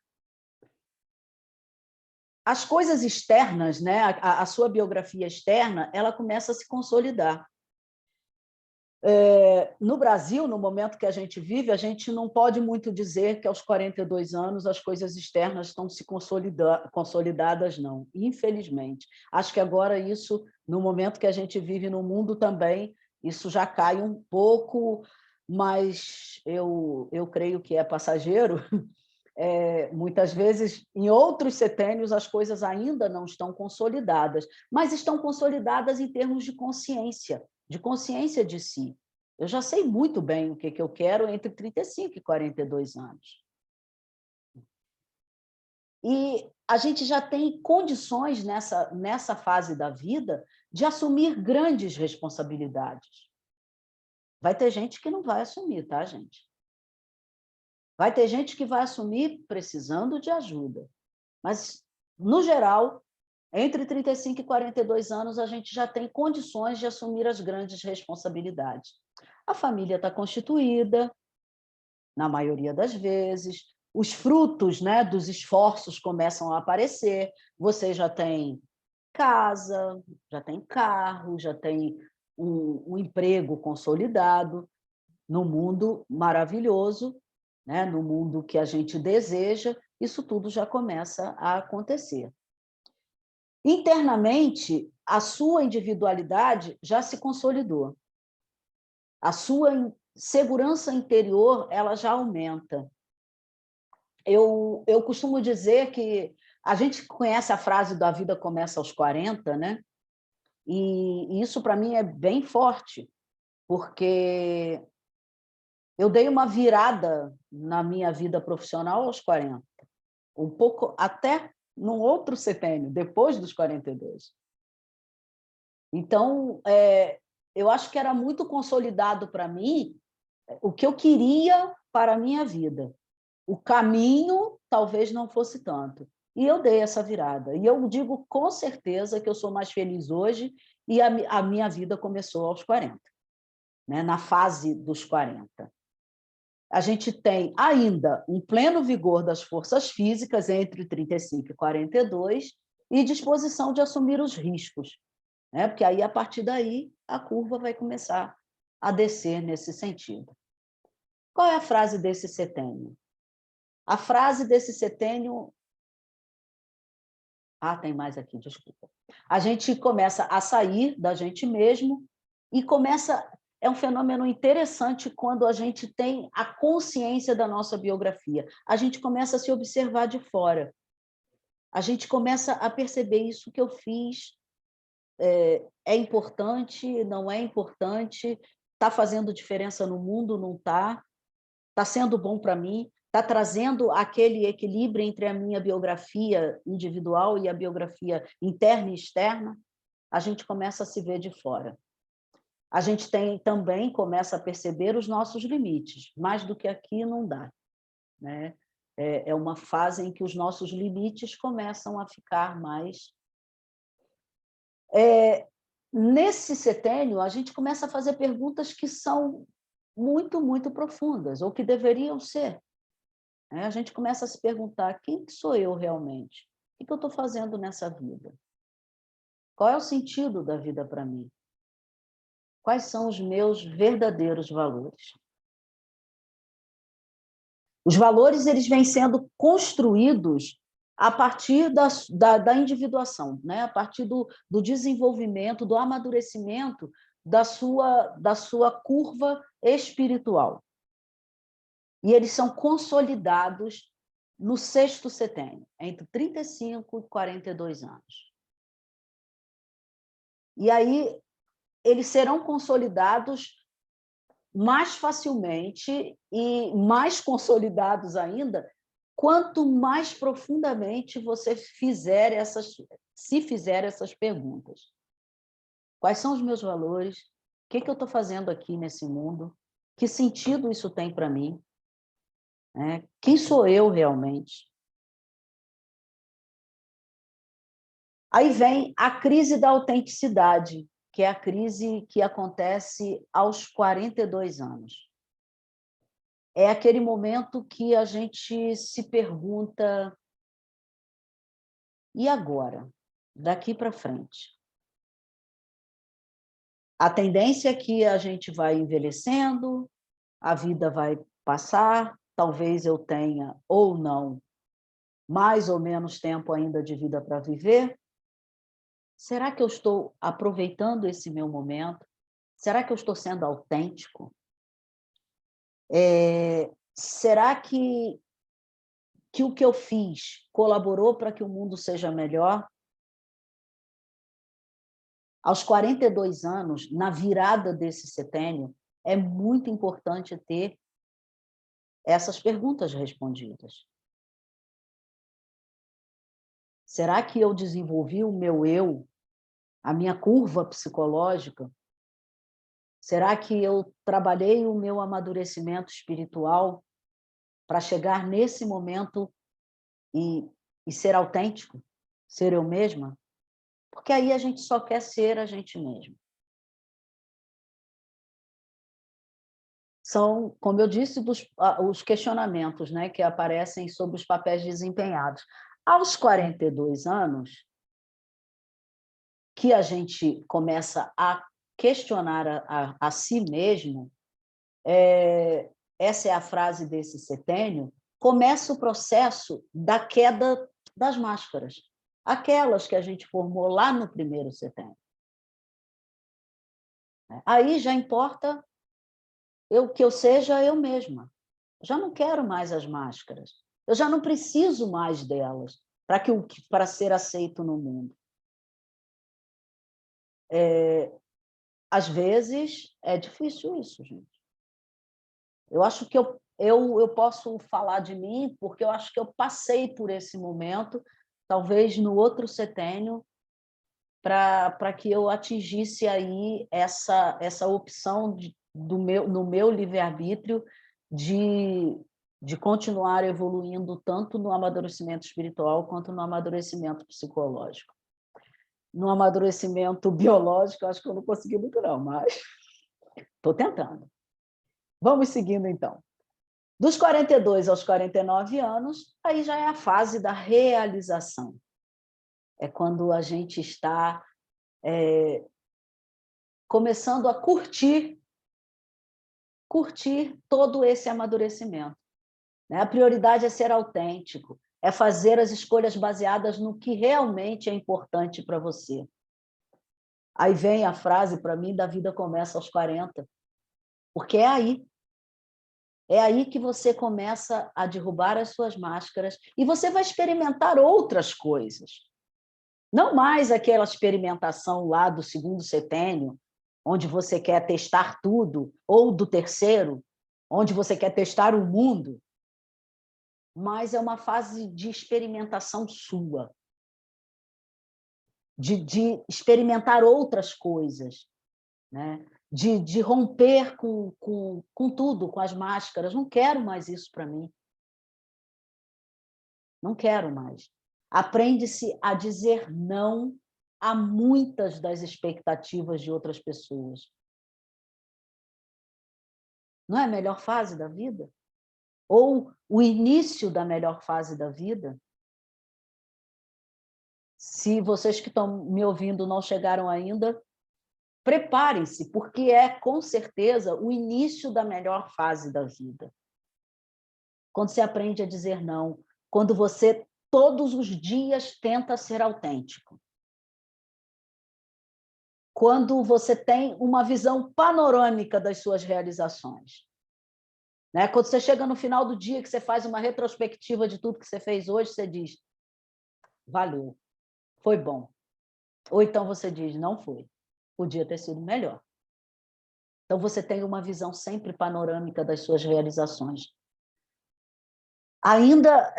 As coisas externas, né, a sua biografia externa, ela começa a se consolidar. No Brasil, no momento que a gente vive, a gente não pode muito dizer que aos 42 anos as coisas externas estão se consolidadas, não, infelizmente. Acho que agora isso, no momento que a gente vive no mundo também, isso já cai um pouco, mas eu creio que é passageiro. Muitas vezes, em outros setênios, as coisas ainda não estão consolidadas, mas estão consolidadas em termos de consciência de si. Eu já sei muito bem o que eu quero entre 35 e 42 anos. E a gente já tem condições nessa fase da vida de assumir grandes responsabilidades. Vai ter gente que não vai assumir, tá, gente? Vai ter gente que vai assumir precisando de ajuda. Mas, no geral, entre 35 e 42 anos, a gente já tem condições de assumir as grandes responsabilidades. A família está constituída, na maioria das vezes, os frutos, né, dos esforços começam a aparecer, você já tem casa, já tem carro, já tem um emprego consolidado, no mundo maravilhoso, né, no mundo que a gente deseja, isso tudo já começa a acontecer. Internamente, a sua individualidade já se consolidou. A sua segurança interior ela já aumenta. Eu costumo dizer que a gente conhece a frase da vida começa aos 40, né? E isso, para mim, é bem forte, porque eu dei uma virada na minha vida profissional aos 40, um pouco até num outro setênio, depois dos 42. Então, eu acho que era muito consolidado para mim o que eu queria para a minha vida. O caminho talvez não fosse tanto. E eu dei essa virada. E eu digo com certeza que eu sou mais feliz hoje e a minha vida começou aos 40, né? Na fase dos 40. A gente tem ainda um pleno vigor das forças físicas entre 35 e 42 e disposição de assumir os riscos, né? Porque aí, a partir daí, a curva vai começar a descer nesse sentido. Qual é a frase desse setênio? A frase desse setênio... tem mais aqui, desculpa. A gente começa a sair da gente mesmo e começa... É um fenômeno interessante quando a gente tem a consciência da nossa biografia. A gente começa a se observar de fora. A gente começa a perceber isso que eu fiz. É importante, não é importante? Está fazendo diferença no mundo, não está? Está sendo bom para mim? Está trazendo aquele equilíbrio entre a minha biografia individual e a biografia interna e externa? A gente começa a se ver de fora. A gente também começa a perceber os nossos limites. Mais do que aqui não dá, né? É uma fase em que os nossos limites começam a ficar mais... Nesse setênio, a gente começa a fazer perguntas que são muito, muito profundas, ou que deveriam ser. A gente começa a se perguntar: quem sou eu realmente? O que eu estou fazendo nessa vida? Qual é o sentido da vida para mim? Quais são os meus verdadeiros valores? Os valores eles vêm sendo construídos a partir da individuação, né? A partir do desenvolvimento, do amadurecimento da sua curva espiritual. e eles são consolidados no sexto setênio, entre 35 e 42 anos. E aí eles serão consolidados mais facilmente e mais consolidados ainda quanto mais profundamente você se fizer essas perguntas. Quais são os meus valores? O que eu estou fazendo aqui nesse mundo? Que sentido isso tem para mim? Quem sou eu realmente? Aí vem a crise da autenticidade, que é a crise que acontece aos 42 anos. É aquele momento que a gente se pergunta: e agora? Daqui para frente? A tendência é que a gente vai envelhecendo, a vida vai passar, talvez eu tenha ou não mais ou menos tempo ainda de vida para viver. Será que eu estou aproveitando esse meu momento? Será que eu estou sendo autêntico? Será que o que eu fiz colaborou para que o mundo seja melhor? Aos 42 anos, na virada desse setênio, é muito importante ter essas perguntas respondidas. Será que eu desenvolvi o meu eu, a minha curva psicológica? Será que eu trabalhei o meu amadurecimento espiritual para chegar nesse momento e ser autêntico, ser eu mesma? Porque aí a gente só quer ser a gente mesmo. São, como eu disse, os questionamentos, né, que aparecem sobre os papéis desempenhados. Aos 42 anos, que a gente começa a questionar a si mesmo, essa é a frase desse setênio, começa o processo da queda das máscaras, aquelas que a gente formou lá no primeiro setênio. Aí já importa que eu seja eu mesma. Eu já não quero mais as máscaras. Eu já não preciso mais delas para ser aceito no mundo. Às vezes é difícil isso, gente. Eu acho que eu posso falar de mim porque eu acho que eu passei por esse momento, talvez no outro setênio, para que eu atingisse aí essa opção no meu livre-arbítrio de continuar evoluindo tanto no amadurecimento espiritual quanto no amadurecimento psicológico. No amadurecimento biológico, acho que eu não consegui muito não, mas estou tentando. Vamos seguindo, então. Dos 42 aos 49 anos, aí já é a fase da realização. É quando a gente está começando a curtir todo esse amadurecimento. A prioridade é ser autêntico, é fazer as escolhas baseadas no que realmente é importante para você. Aí vem a frase, para mim, da vida começa aos 40, porque é aí. É aí que você começa a derrubar as suas máscaras e você vai experimentar outras coisas. Não mais aquela experimentação lá do segundo setênio, onde você quer testar tudo, ou do terceiro, onde você quer testar o mundo, mas é uma fase de experimentação sua, de experimentar outras coisas, né? De romper com tudo, com as máscaras. Não quero mais isso para mim. Não quero mais. Aprende-se a dizer não a muitas das expectativas de outras pessoas. Não é a melhor fase da vida? Ou o início da melhor fase da vida? Se vocês que estão me ouvindo não chegaram ainda, preparem-se, porque é, com certeza, o início da melhor fase da vida. Quando você aprende a dizer não, quando você, todos os dias, tenta ser autêntico. Quando você tem uma visão panorâmica das suas realizações. Né? Quando você chega no final do dia, que você faz uma retrospectiva de tudo que você fez hoje, você diz, valeu, foi bom. Ou então você diz, não foi, podia ter sido melhor. Então, você tem uma visão sempre panorâmica das suas realizações. Ainda,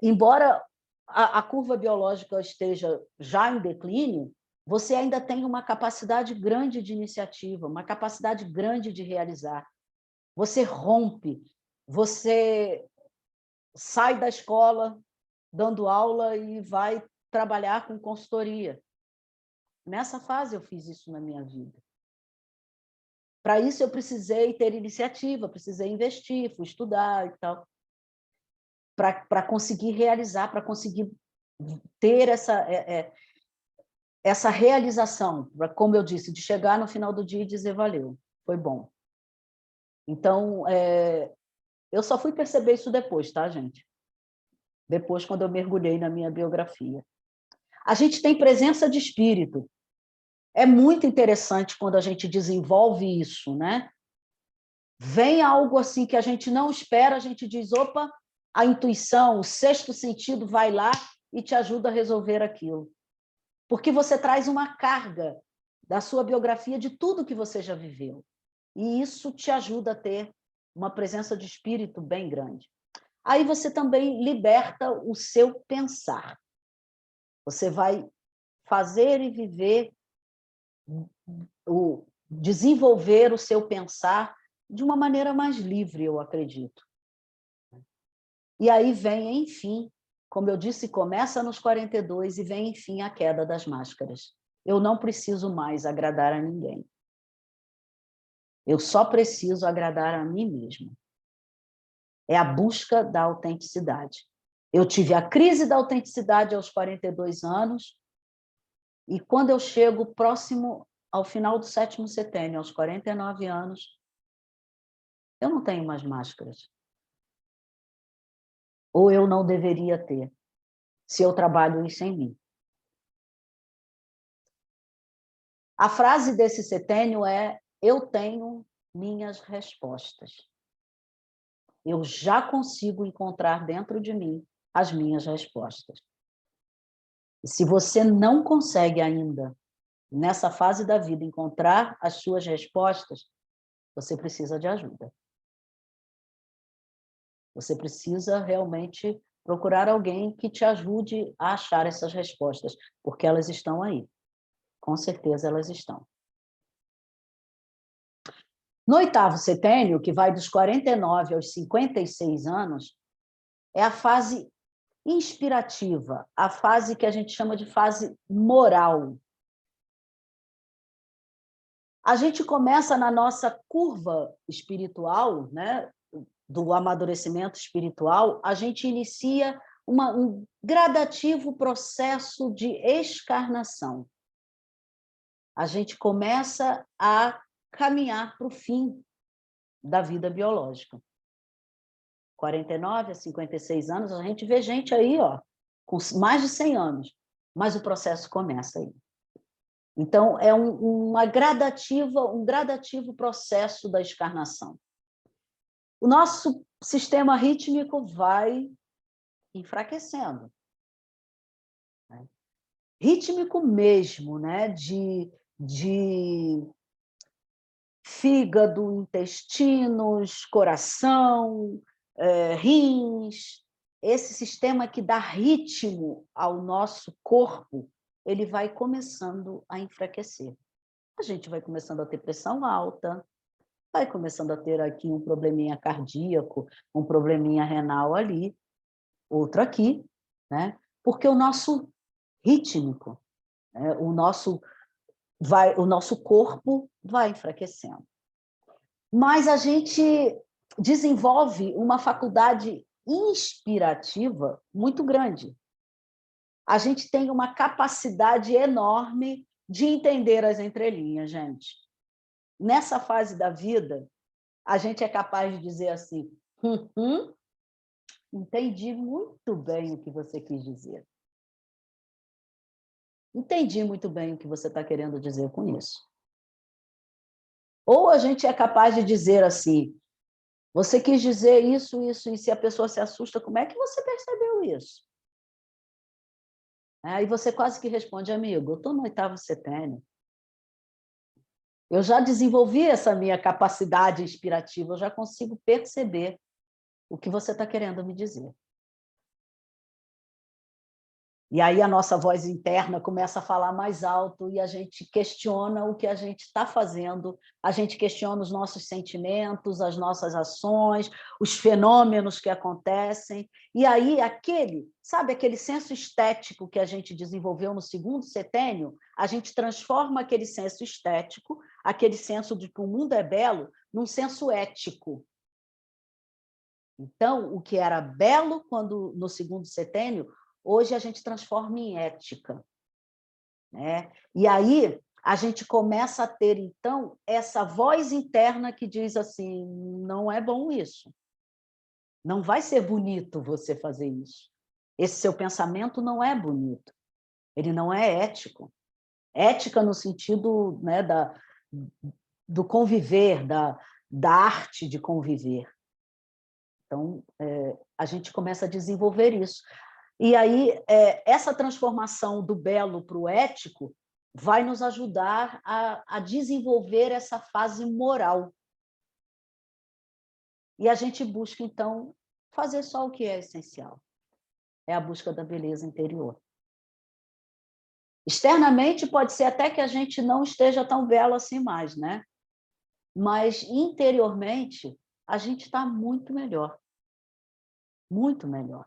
embora a curva biológica esteja já em declínio, você ainda tem uma capacidade grande de iniciativa, uma capacidade grande de realizar. Você rompe, você sai da escola dando aula e vai trabalhar com consultoria. Nessa fase eu fiz isso na minha vida. Para isso eu precisei ter iniciativa, precisei investir, fui estudar e tal, para conseguir realizar, para conseguir ter essa realização, como eu disse, de chegar no final do dia e dizer valeu, foi bom. Então, eu só fui perceber isso depois, tá, gente? Depois, quando eu mergulhei na minha biografia. A gente tem presença de espírito. É muito interessante quando a gente desenvolve isso, né? Vem algo assim que a gente não espera, a gente diz, opa, a intuição, o sexto sentido vai lá e te ajuda a resolver aquilo. Porque você traz uma carga da sua biografia de tudo que você já viveu. E isso te ajuda a ter uma presença de espírito bem grande. Aí você também liberta o seu pensar. Você vai fazer e viver, desenvolver o seu pensar de uma maneira mais livre, eu acredito. E aí vem, enfim, como eu disse, começa nos 42 e vem, enfim, a queda das máscaras. Eu não preciso mais agradar a ninguém. Eu só preciso agradar a mim mesma. É a busca da autenticidade. Eu tive a crise da autenticidade aos 42 anos, e quando eu chego próximo ao final do 7º setênio, aos 49 anos, eu não tenho mais máscaras. Ou eu não deveria ter, se eu trabalho isso em mim. A frase desse setênio é: eu tenho minhas respostas. Eu já consigo encontrar dentro de mim as minhas respostas. E se você não consegue ainda, nessa fase da vida, encontrar as suas respostas, você precisa de ajuda. Você precisa realmente procurar alguém que te ajude a achar essas respostas, porque elas estão aí. Com certeza elas estão. No 8º setênio, que vai dos 49 aos 56 anos, é a fase inspirativa, a fase que a gente chama de fase moral. A gente começa na nossa curva espiritual, né, do amadurecimento espiritual, a gente inicia um gradativo processo de escarnação. A gente começa a caminhar para o fim da vida biológica. 49 a 56 anos, a gente vê gente aí, ó, com mais de 100 anos, mas o processo começa aí. Então, é um gradativo processo da escarnação. O nosso sistema rítmico vai enfraquecendo. Né? Rítmico mesmo, né? De fígado, intestinos, coração, rins. Esse sistema que dá ritmo ao nosso corpo, ele vai começando a enfraquecer. A gente vai começando a ter pressão alta, vai começando a ter aqui um probleminha cardíaco, um probleminha renal ali, outro aqui, né? Porque o nosso rítmico, né? o nosso corpo vai enfraquecendo. Mas a gente desenvolve uma faculdade inspirativa muito grande. A gente tem uma capacidade enorme de entender as entrelinhas, gente. Nessa fase da vida, a gente é capaz de dizer assim, entendi muito bem o que você quis dizer. Entendi muito bem o que você está querendo dizer com isso. Ou a gente é capaz de dizer assim, Você quis dizer isso, isso, e se a pessoa se assusta, como é que você percebeu isso? Aí você quase que responde, amigo, eu estou no 8º setênio. Eu já desenvolvi essa minha capacidade inspirativa, eu já consigo perceber o que você está querendo me dizer. E aí a nossa voz interna começa a falar mais alto e a gente questiona o que a gente está fazendo, a gente questiona os nossos sentimentos, as nossas ações, os fenômenos que acontecem. E aí sabe aquele senso estético que a gente desenvolveu no 2º setênio, a gente transforma aquele senso estético, aquele senso de que o mundo é belo, num senso ético. Então, o que era belo quando no 2º setênio, hoje a gente transforma em ética, né? E aí a gente começa a ter, então, essa voz interna que diz assim, não é bom isso, não vai ser bonito você fazer isso, esse seu pensamento não é bonito, ele não é ético. Ética no sentido, né, do conviver, da arte de conviver. Então, a gente começa a desenvolver isso. E aí, essa transformação do belo para o ético vai nos ajudar a desenvolver essa fase moral. E a gente busca, então, fazer só o que é essencial. É a busca da beleza interior. Externamente, pode ser até que a gente não esteja tão belo assim mais, né? Mas, interiormente, a gente está muito melhor. Muito melhor.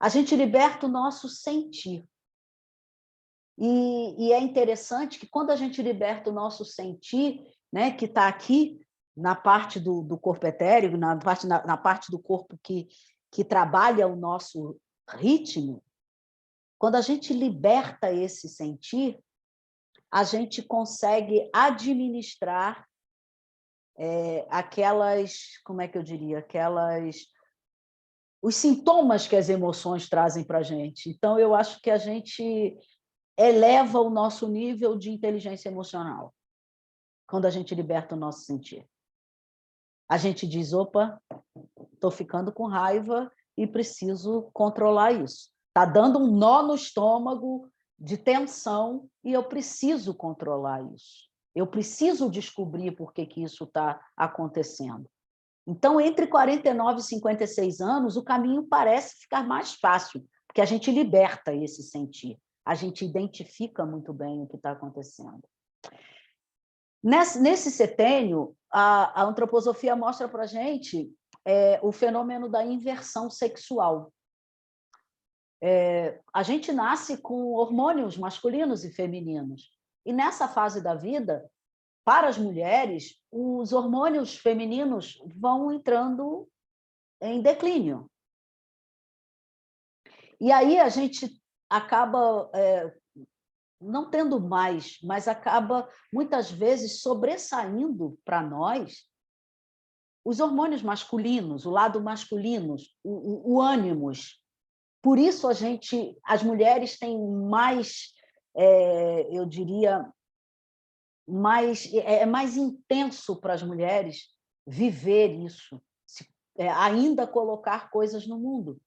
A gente liberta o nosso sentir. E é interessante que, quando a gente liberta o nosso sentir, né, que está aqui na parte do corpo etéreo, na parte do corpo que trabalha o nosso ritmo, quando a gente liberta esse sentir, a gente consegue administrar aquelas, como é que eu diria, os sintomas que as emoções trazem para a gente. Então, eu acho que a gente eleva o nosso nível de inteligência emocional quando a gente liberta o nosso sentir. A gente diz, opa, estou ficando com raiva e preciso controlar isso. Está dando um nó no estômago de tensão e eu preciso controlar isso. Eu preciso descobrir por que isso está acontecendo. Então, entre 49 e 56 anos, o caminho parece ficar mais fácil, porque a gente liberta esse sentir. A gente identifica muito bem o que está acontecendo. Nesse setênio, a antroposofia mostra para a gente o fenômeno da inversão sexual. A gente nasce com hormônios masculinos e femininos. E nessa fase da vida, para as mulheres, os hormônios femininos vão entrando em declínio. E aí a gente acaba não tendo mais, mas acaba, muitas vezes, sobressaindo para nós os hormônios masculinos, o lado masculino, o ânimos. Por isso, as mulheres têm mais, eu diria, é mais intenso para as mulheres viver isso, ainda colocar coisas no mundo.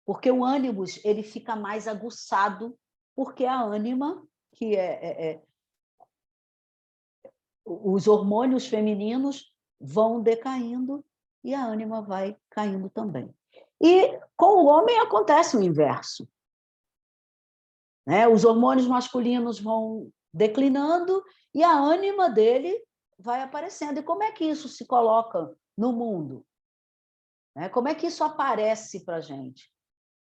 Porque o ânimos ele fica mais aguçado, porque a ânima, que os hormônios femininos vão decaindo e a ânima vai caindo também. E com o homem acontece o inverso, né? Os hormônios masculinos vão declinando e a ânima dele vai aparecendo. E como é que isso se coloca no mundo? Como é que isso aparece para a gente?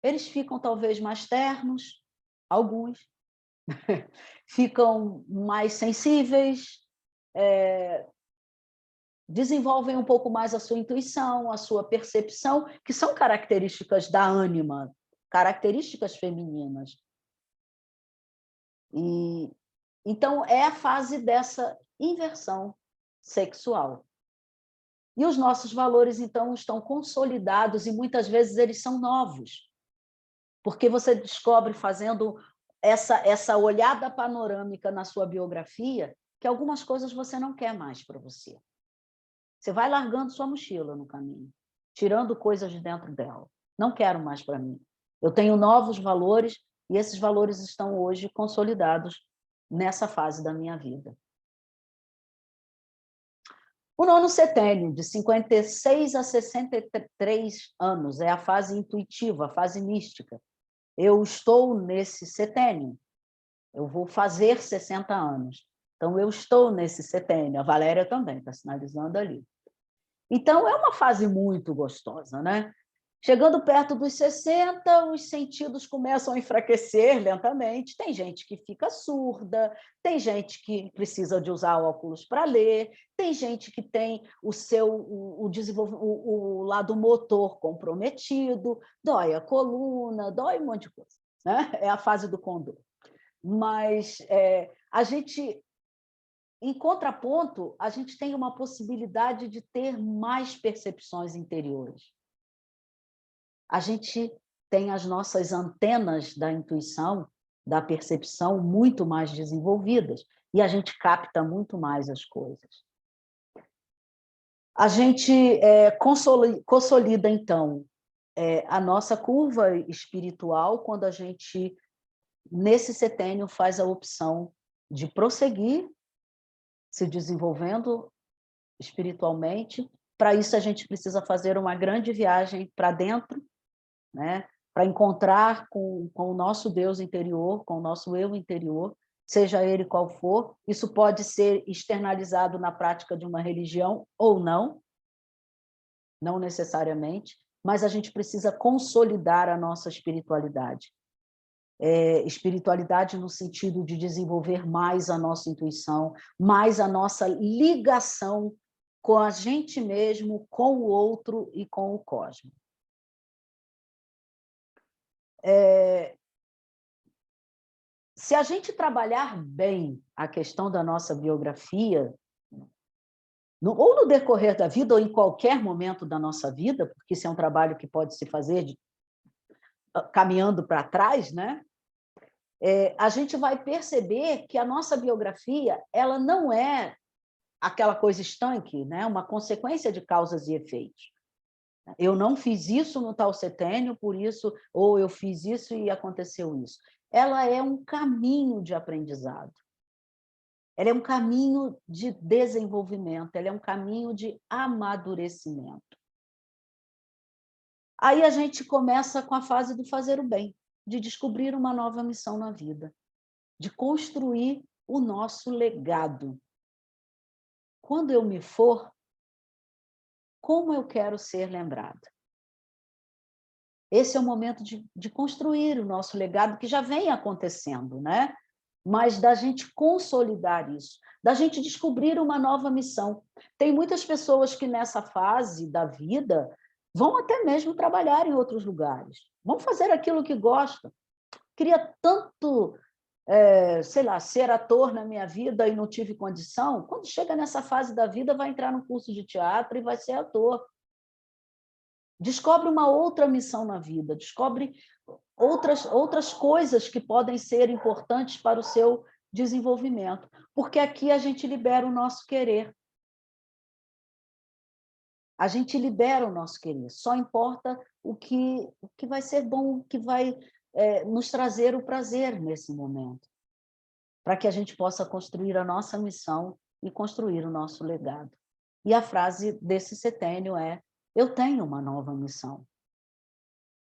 Eles ficam talvez mais ternos, alguns, ficam mais sensíveis, desenvolvem um pouco mais a sua intuição, a sua percepção, que são características da ânima, características femininas. E então é a fase dessa inversão sexual. E os nossos valores, então, estão consolidados e muitas vezes eles são novos, porque você descobre, fazendo essa olhada panorâmica na sua biografia, que algumas coisas você não quer mais para você. Você vai largando sua mochila no caminho, tirando coisas de dentro dela. Não quero mais para mim. Eu tenho novos valores e esses valores estão hoje consolidados nessa fase da minha vida. O nono setênio, de 56 a 63 anos, é a fase intuitiva, a fase mística. Eu estou nesse setênio. Eu vou fazer 60 anos. Então, eu estou nesse setênio. A Valéria também está sinalizando ali. Então, é uma fase muito gostosa, né? Chegando perto dos 60, os sentidos começam a enfraquecer lentamente. Tem gente que fica surda, tem gente que precisa de usar óculos para ler, tem gente que tem o lado motor comprometido, dói a coluna, dói um monte de coisa, né? É a fase do condor. Mas a gente, em contraponto, a gente tem uma possibilidade de ter mais percepções interiores. A gente tem as nossas antenas da intuição, da percepção muito mais desenvolvidas e a gente capta muito mais as coisas. A gente consolida, então, a nossa curva espiritual quando a gente, nesse setênio, faz a opção de prosseguir se desenvolvendo espiritualmente. Para isso, a gente precisa fazer uma grande viagem para dentro, né? Para encontrar com o nosso Deus interior, com o nosso eu interior, seja ele qual for. Isso pode ser externalizado na prática de uma religião ou não, não necessariamente, mas a gente precisa consolidar a nossa espiritualidade. Espiritualidade no sentido de desenvolver mais a nossa intuição, mais a nossa ligação com a gente mesmo, com o outro e com o cosmos. Se a gente trabalhar bem a questão da nossa biografia, ou no decorrer da vida, ou em qualquer momento da nossa vida, porque isso é um trabalho que pode se fazer caminhando para trás, né? A gente vai perceber que a nossa biografia ela não é aquela coisa estanque, né? Uma consequência de causas e efeitos. Eu não fiz isso no tal setênio, por isso, ou eu fiz isso e aconteceu isso. Ela é um caminho de aprendizado. Ela é um caminho de desenvolvimento, ela é um caminho de amadurecimento. Aí a gente começa com a fase do fazer o bem, de descobrir uma nova missão na vida, de construir o nosso legado. Quando eu me for, como eu quero ser lembrada? Esse é o momento de construir o nosso legado, que já vem acontecendo, né? Mas da gente consolidar isso, da gente descobrir uma nova missão. Tem muitas pessoas que nessa fase da vida vão até mesmo trabalhar em outros lugares, vão fazer aquilo que gostam. Queria tanto, sei lá, ser ator na minha vida e não tive condição. Quando chega nessa fase da vida, vai entrar no curso de teatro e vai ser ator. Descobre uma outra missão na vida, descobre outras coisas que podem ser importantes para o seu desenvolvimento, porque aqui a gente libera o nosso querer. A gente libera o nosso querer, só importa o que vai ser bom, o que vai nos trazer o prazer nesse momento, para que a gente possa construir a nossa missão e construir o nosso legado. E a frase desse setênio é: eu tenho uma nova missão.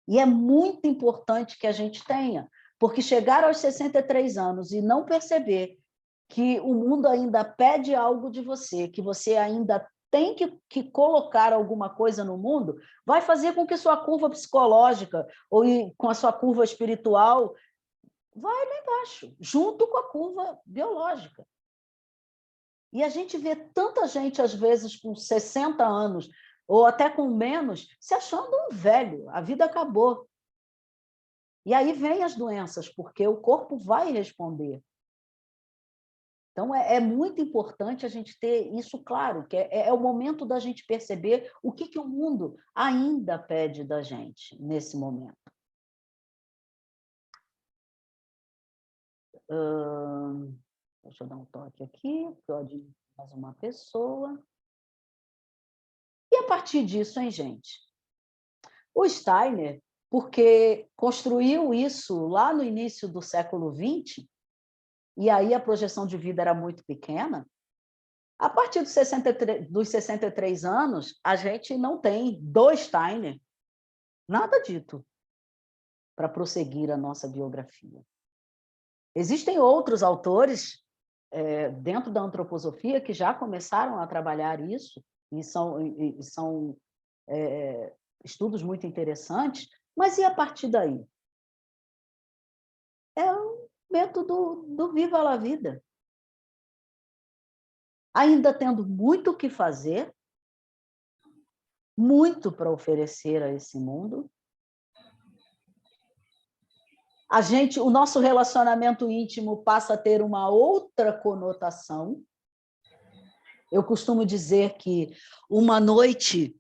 E é muito importante que a gente tenha, porque chegar aos 63 anos e não perceber que o mundo ainda pede algo de você, que você ainda tem que colocar alguma coisa no mundo, vai fazer com que sua curva psicológica ou com a sua curva espiritual vai lá embaixo, junto com a curva biológica. E a gente vê tanta gente, às vezes, com 60 anos, ou até com menos, se achando um velho, a vida acabou. E aí vem as doenças, porque o corpo vai responder. Então, é muito importante a gente ter isso claro, que é o momento da gente perceber o que o mundo ainda pede da gente nesse momento. Deixa eu dar um toque aqui, pode mais uma pessoa. a partir disso, hein, gente? O Steiner, porque construiu isso lá no início do século XX, e aí a projeção de vida era muito pequena, a partir dos 63 anos, a gente não tem do Steiner nada dito para prosseguir a nossa biografia. Existem outros autores dentro da antroposofia que já começaram a trabalhar isso, e são estudos muito interessantes, mas e a partir daí? É o método do Viva la Vida. Ainda tendo muito o que fazer, muito para oferecer a esse mundo, o nosso relacionamento íntimo passa a ter uma outra conotação. Eu costumo dizer que uma noite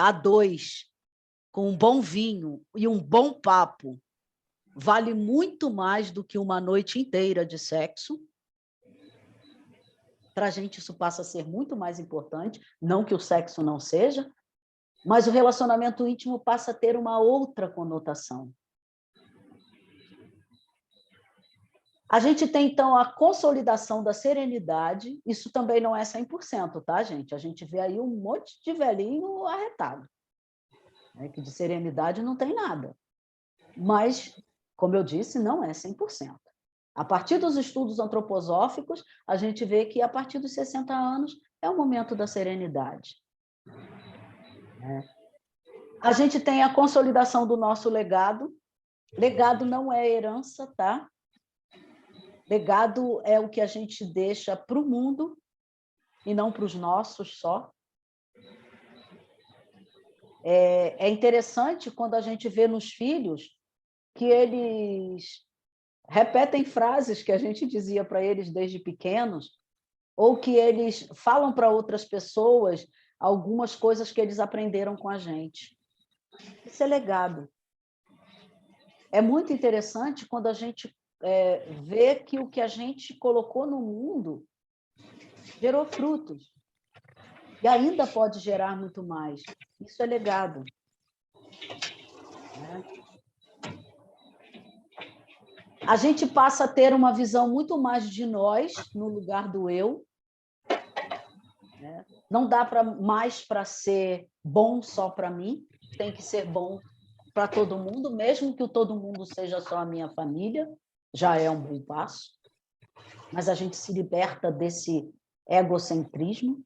a dois, com um bom vinho e um bom papo, vale muito mais do que uma noite inteira de sexo. Para a gente isso passa a ser muito mais importante, não que o sexo não seja, mas o relacionamento íntimo passa a ter uma outra conotação. A gente tem, então, a consolidação da serenidade, isso também não é 100%, tá, gente? A gente vê aí um monte de velhinho arretado, né, que de serenidade não tem nada. Mas, como eu disse, não é 100%. A partir dos estudos antroposóficos, a gente vê que, a partir dos 60 anos, é o momento da serenidade. A gente tem a consolidação do nosso legado. Legado não é herança, tá? Legado é o que a gente deixa para o mundo e não para os nossos só. É interessante quando a gente vê nos filhos que eles repetem frases que a gente dizia para eles desde pequenos, ou que eles falam para outras pessoas algumas coisas que eles aprenderam com a gente. Isso é legado. É muito interessante quando a gente vê que o que a gente colocou no mundo gerou frutos. E ainda pode gerar muito mais. Isso é legado. A gente passa a ter uma visão muito mais de nós, no lugar do eu. Não dá mais para ser bom só para mim, tem que ser bom para todo mundo, mesmo que o todo mundo seja só a minha família, já é um bom passo. Mas a gente se liberta desse egocentrismo.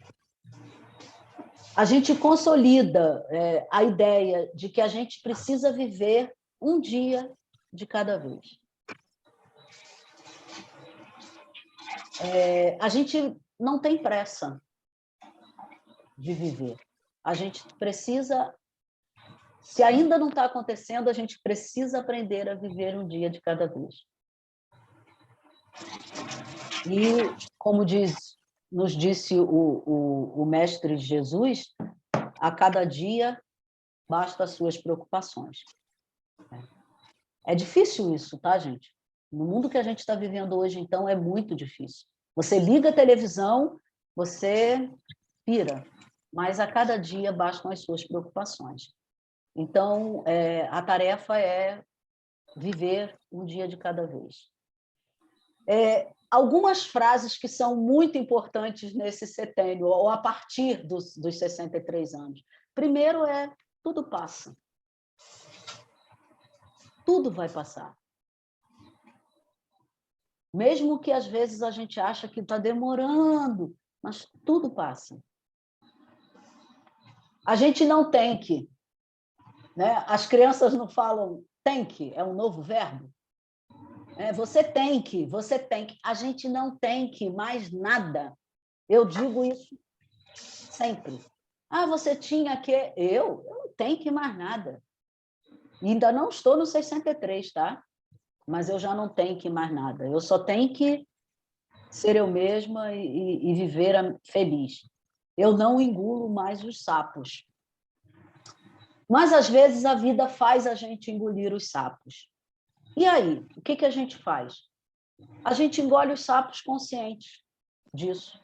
A gente consolida a ideia de que a gente precisa viver um dia de cada vez. A gente não tem pressa de viver. A gente precisa, se ainda não está acontecendo, a gente precisa aprender a viver um dia de cada vez. E, como nos disse o Mestre Jesus, a cada dia basta as suas preocupações. É difícil isso, tá, gente? No mundo que a gente está vivendo hoje, então, é muito difícil. Você liga a televisão, você pira, mas a cada dia bastam as suas preocupações. Então, a tarefa é viver um dia de cada vez. Algumas frases que são muito importantes nesse setênio, ou a partir dos 63 anos. Primeiro tudo passa. Tudo vai passar. Mesmo que, às vezes, a gente acha que está demorando, mas tudo passa. A gente não tem que. Né? As crianças não falam tem que, é um novo verbo. Você tem que, você tem que. A gente não tem que mais nada. Eu digo isso sempre. Você tinha que... Eu não tenho que mais nada. E ainda não estou no 63, tá? Mas eu já não tenho que mais nada. Eu só tenho que ser eu mesma e viver feliz. Eu não engulo mais os sapos. Mas, às vezes, a vida faz a gente engolir os sapos. E aí, o que a gente faz? A gente engole os sapos conscientes disso.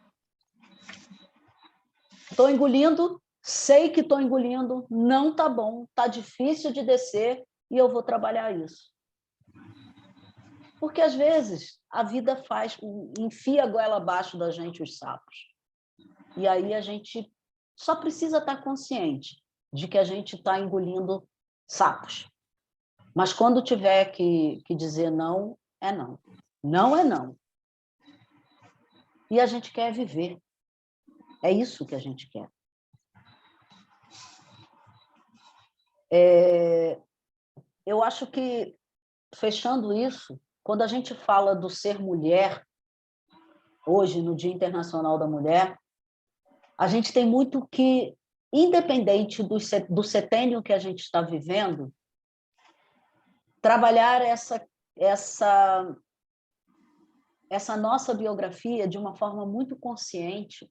Estou engolindo, sei que estou engolindo, não está bom, está difícil de descer e eu vou trabalhar isso. Porque, às vezes, a vida enfia a goela abaixo da gente os sapos. E aí a gente só precisa estar consciente de que a gente está engolindo sapos. Mas quando tiver que dizer não, é não. Não é não. E a gente quer viver. É isso que a gente quer. Eu acho que, fechando isso, quando a gente fala do ser mulher, hoje, no Dia Internacional da Mulher, a gente tem muito que, independente do setênio que a gente está vivendo, trabalhar essa nossa biografia de uma forma muito consciente,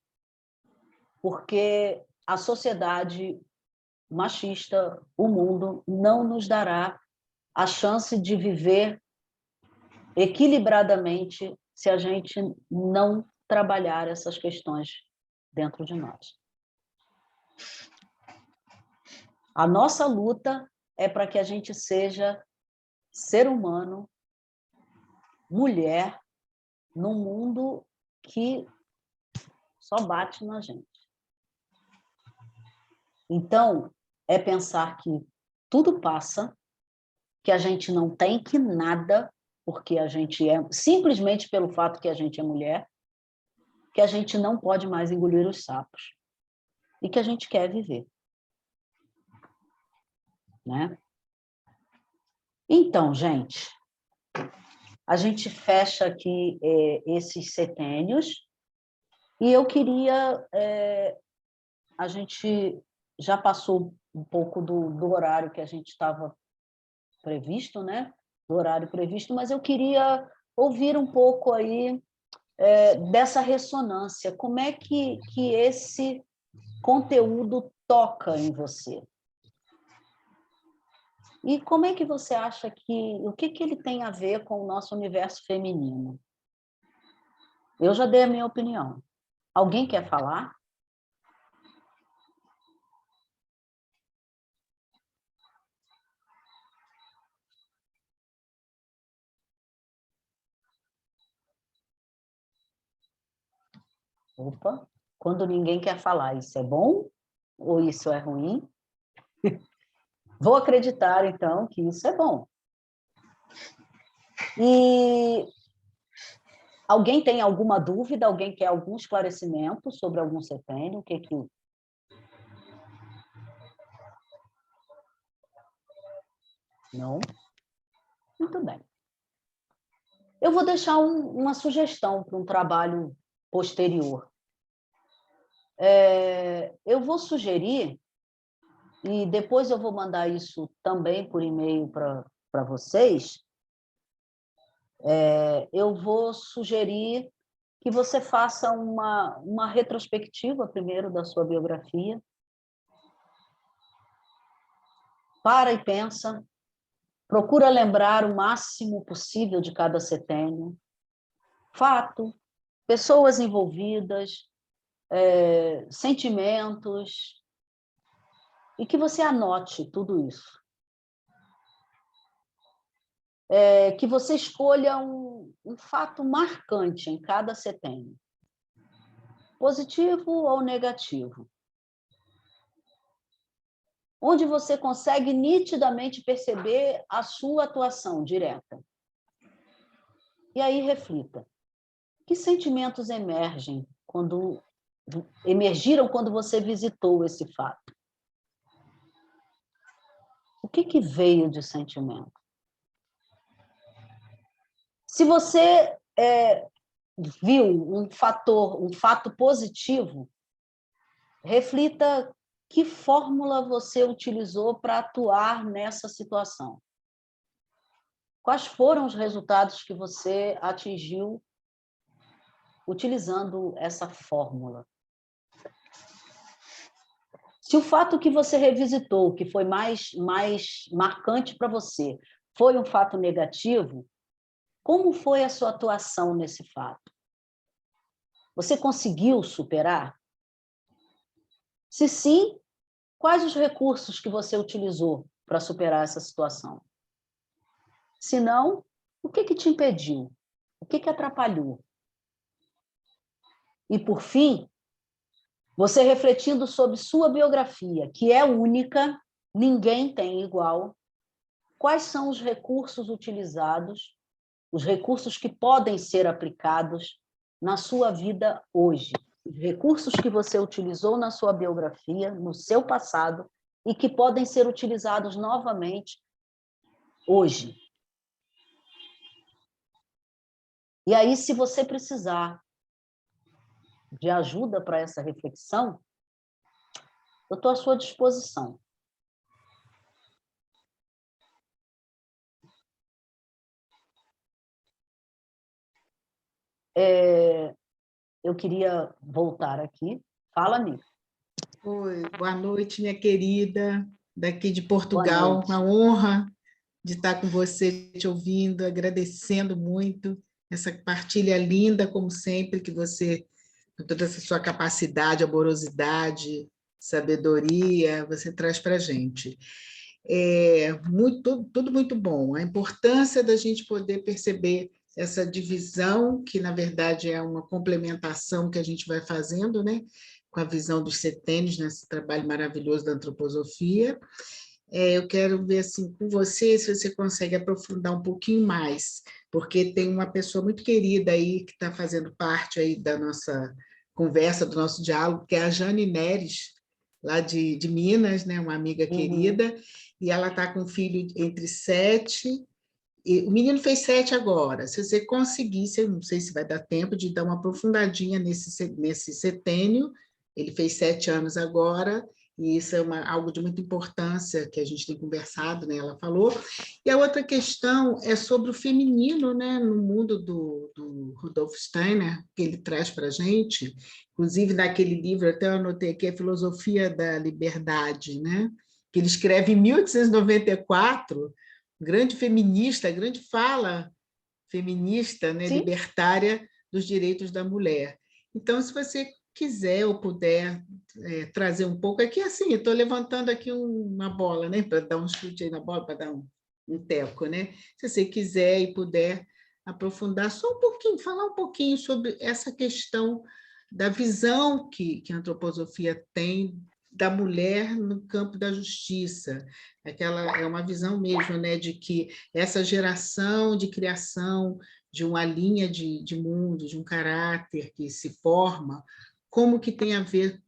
porque a sociedade machista, o mundo, não nos dará a chance de viver equilibradamente se a gente não trabalhar essas questões dentro de nós. A nossa luta é para que a gente seja ser humano, mulher, num mundo que só bate na gente. Então, é pensar que tudo passa, que a gente não tem que nada, porque a gente é, simplesmente pelo fato que a gente é mulher, que a gente não pode mais engolir os sapos e que a gente quer viver. Né? Então, gente, a gente fecha aqui esses setênios e eu queria... a gente já passou um pouco do horário que a gente estava previsto, né? Do horário previsto, mas eu queria ouvir um pouco aí dessa ressonância. Como é que esse conteúdo toca em você? E como é que você acha o que ele tem a ver com o nosso universo feminino? Eu já dei a minha opinião. Alguém quer falar? Opa, quando ninguém quer falar, isso é bom ou isso é ruim? Vou acreditar, então, que isso é bom. E alguém tem alguma dúvida? Alguém quer algum esclarecimento sobre algum setênio? O que que... Não? Muito bem. Eu vou deixar uma sugestão para um trabalho posterior. Eu vou sugerir, e depois eu vou mandar isso também por e-mail para vocês, eu vou sugerir que você faça uma retrospectiva primeiro da sua biografia. Para e pensa, procura lembrar o máximo possível de cada setênio, fato, pessoas envolvidas, sentimentos, e que você anote tudo isso. Que você escolha um fato marcante em cada setênio, positivo ou negativo, onde você consegue nitidamente perceber a sua atuação direta. E aí reflita. Que sentimentos emergiram quando você visitou esse fato? O que veio de sentimento? Se você viu um fato positivo, reflita que fórmula você utilizou para atuar nessa situação. Quais foram os resultados que você atingiu utilizando essa fórmula? Se o fato que você revisitou, que foi mais marcante para você, foi um fato negativo, como foi a sua atuação nesse fato? Você conseguiu superar? Se sim, quais os recursos que você utilizou para superar essa situação? Se não, o que te impediu? O que atrapalhou? E, por fim, você refletindo sobre sua biografia, que é única, ninguém tem igual, quais são os recursos utilizados, os recursos que podem ser aplicados na sua vida hoje? Os recursos que você utilizou na sua biografia, no seu passado, e que podem ser utilizados novamente hoje. E aí, se você precisar de ajuda para essa reflexão, eu estou à sua disposição. Eu queria voltar aqui. Fala, amiga. Oi, boa noite, minha querida, daqui de Boa Portugal. noite. Uma honra de estar com você, te ouvindo, agradecendo muito essa partilha linda, como sempre, que você, com toda essa sua capacidade, amorosidade, sabedoria, você traz para a gente. Tudo muito bom. A importância da gente poder perceber essa divisão, que na verdade é uma complementação que a gente vai fazendo, né? Com a visão dos setênios, nesse trabalho maravilhoso da antroposofia. Eu quero ver assim, com você, se você consegue aprofundar um pouquinho mais, porque tem uma pessoa muito querida aí que está fazendo parte aí da nossa conversa, do nosso diálogo, que é a Jane Neres, lá de Minas, né? Uma amiga querida, e ela está com um filho entre 7 e o menino fez 7 agora. Se você conseguisse, eu não sei se vai dar tempo de dar uma aprofundadinha nesse setênio, ele fez 7 anos agora, e isso é algo de muita importância que a gente tem conversado, né? Ela falou. E a outra questão é sobre o feminino, né? No mundo do Rudolf Steiner, que ele traz para a gente, inclusive naquele livro, até eu anotei aqui, a Filosofia da Liberdade, né? Que ele escreve em 1894, grande feminista, grande fala feminista, né, Sim. libertária dos direitos da mulher. Então, se você quiser ou puder trazer um pouco, aqui assim, estou levantando aqui uma bola, né, para dar um chute aí na bola, para dar um teco, né? Se você quiser e puder aprofundar só um pouquinho, falar um pouquinho sobre essa questão da visão que a antroposofia tem da mulher no campo da justiça. Aquela é uma visão mesmo, né, de que essa geração de criação de uma linha de mundo, de um caráter que se forma, como que tem a ver,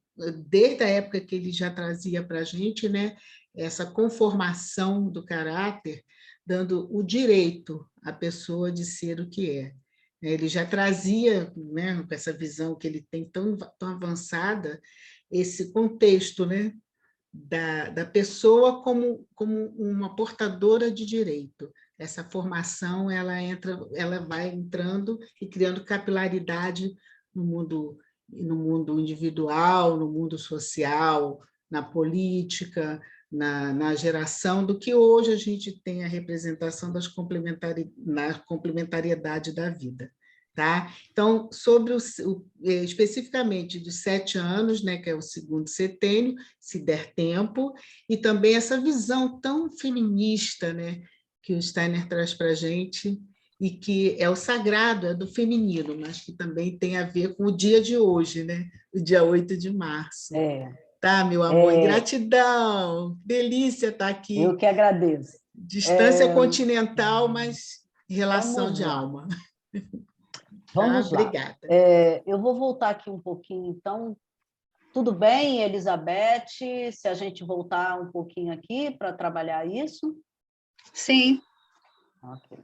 desde a época que ele já trazia para a gente, né, essa conformação do caráter, dando o direito à pessoa de ser o que é. Ele já trazia, né, com essa visão que ele tem tão avançada, esse contexto, né, da pessoa como uma portadora de direito. Essa formação ela vai entrando e criando capilaridade no mundo individual, no mundo social, na política, na geração do que hoje a gente tem a representação na complementariedade da vida. Tá? Então, especificamente dos 7 anos, né, que é o segundo setênio, se der tempo, e também essa visão tão feminista, né, que o Steiner traz para a gente, e que é o sagrado, é do feminino, mas que também tem a ver com o dia de hoje, né, o dia 8 de março. Tá, meu amor? Gratidão! Delícia estar aqui. Eu que agradeço. Distância continental, mas relação Vamos de lá. alma. Vamos lá. Obrigada. Eu vou voltar aqui um pouquinho, então. Tudo bem, Elizabeth? Se a gente voltar um pouquinho aqui para trabalhar isso? Sim. Ok.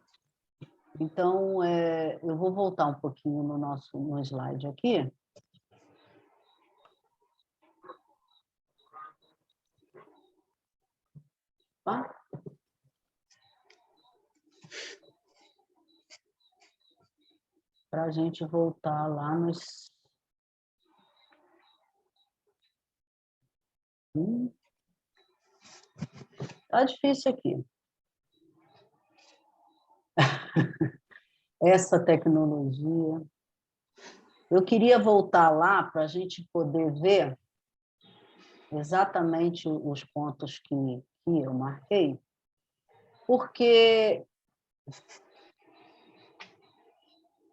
Então, eu vou voltar um pouquinho no slide aqui. Tá? Para a gente voltar lá nos... Tá difícil aqui. Essa tecnologia. Eu queria voltar lá para a gente poder ver exatamente os pontos que eu marquei, porque...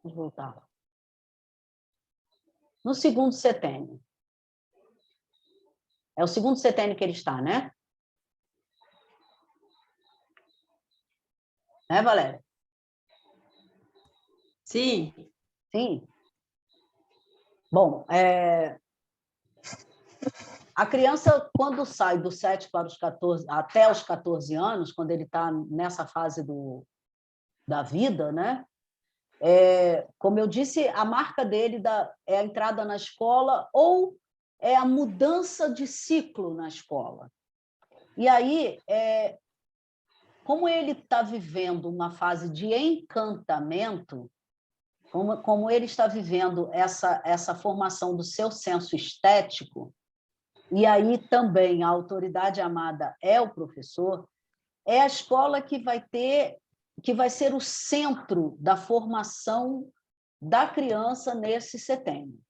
Vamos voltar. No segundo setênio. É o segundo setênio que ele está, né? Né, Valéria? Sim. Sim. Bom, a criança, quando sai dos 7 para os 14, até os 14 anos, quando ele está nessa fase da vida, né? Como eu disse, a marca dele é a entrada na escola ou é a mudança de ciclo na escola. E aí, como ele está vivendo uma fase de encantamento, como ele está vivendo essa formação do seu senso estético, e aí também a autoridade amada é o professor, é a escola que vai ser o centro da formação da criança nesse setênio.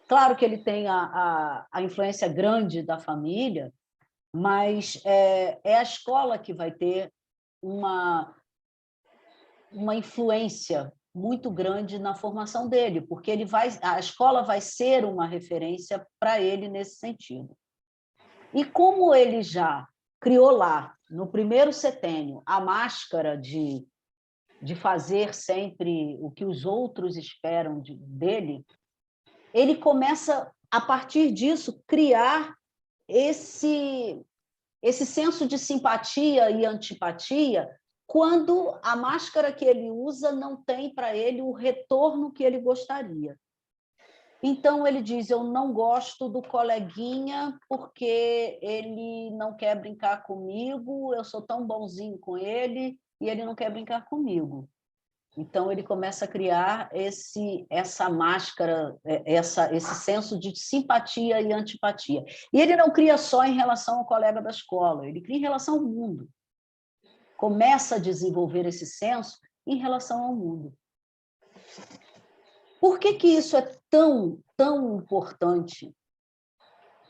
Claro que ele tem a influência grande da família, mas é a escola que vai ter uma influência muito grande na formação dele, porque a escola vai ser uma referência para ele nesse sentido. E como ele já criou lá, no primeiro setênio, a máscara de fazer sempre o que os outros esperam dele, ele começa, a partir disso, criar esse senso de simpatia e antipatia quando a máscara que ele usa não tem para ele o retorno que ele gostaria. Então, ele diz, eu não gosto do coleguinha porque ele não quer brincar comigo, eu sou tão bonzinho com ele e ele não quer brincar comigo. Então, ele começa a criar essa máscara, esse senso de simpatia e antipatia. E ele não cria só em relação ao colega da escola, ele cria em relação ao mundo. Começa a desenvolver esse senso em relação ao mundo. Por que isso é tão, tão importante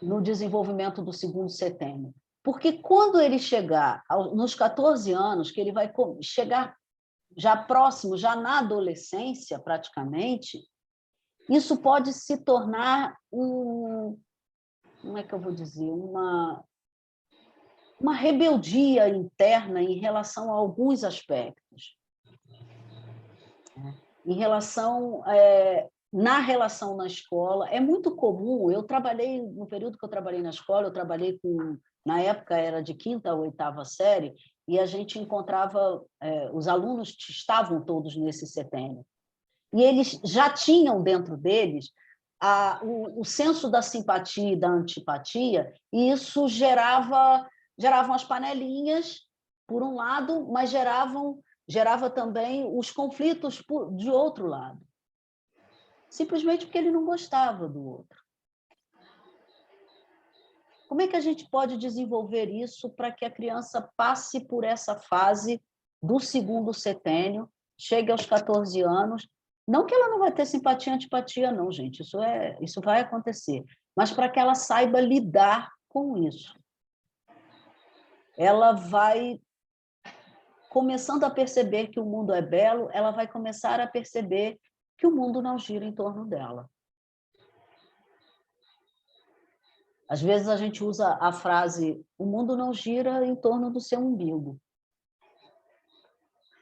no desenvolvimento do segundo setênio? Porque quando ele chegar nos 14 anos, que ele vai chegar já próximo, já na adolescência, praticamente, isso pode se tornar como é que eu vou dizer? Uma rebeldia interna em relação a alguns aspectos. Em relação na relação na escola, é muito comum, no período que eu trabalhei na escola, eu trabalhei na época era de 5ª a 8ª série, e a gente encontrava, os alunos estavam todos nesse setênio, e eles já tinham dentro deles o senso da simpatia e da antipatia, e isso geravam as panelinhas, por um lado, mas gerava também os conflitos de outro lado. Simplesmente porque ele não gostava do outro. Como é que a gente pode desenvolver isso para que a criança passe por essa fase do segundo setênio, chegue aos 14 anos? Não que ela não vai ter simpatia e antipatia, não, gente. Isso vai acontecer. Mas para que ela saiba lidar com isso. Ela vai começando a perceber que o mundo é belo, ela vai começar a perceber que o mundo não gira em torno dela. Às vezes a gente usa a frase, o mundo não gira em torno do seu umbigo.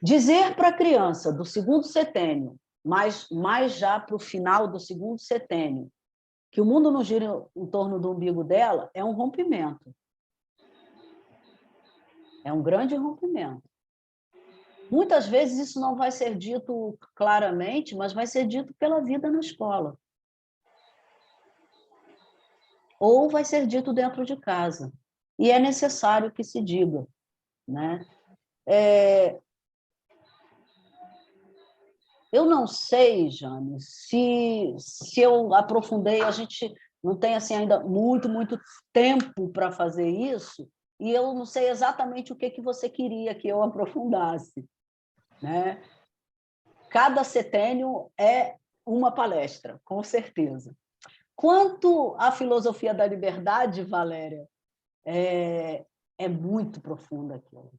Dizer para a criança do segundo setênio, mais já para o final do segundo setênio, que o mundo não gira em torno do umbigo dela, é um rompimento. É um grande rompimento. Muitas vezes isso não vai ser dito claramente, mas vai ser dito pela vida na escola. Ou vai ser dito dentro de casa. E é necessário que se diga, né? Eu não sei, Jane, se eu aprofundei, a gente não tem assim, ainda muito tempo para fazer isso, e eu não sei exatamente o que você queria que eu aprofundasse, né? Cada setênio é uma palestra, com certeza. Quanto à filosofia da liberdade, Valéria, é muito profunda aquilo.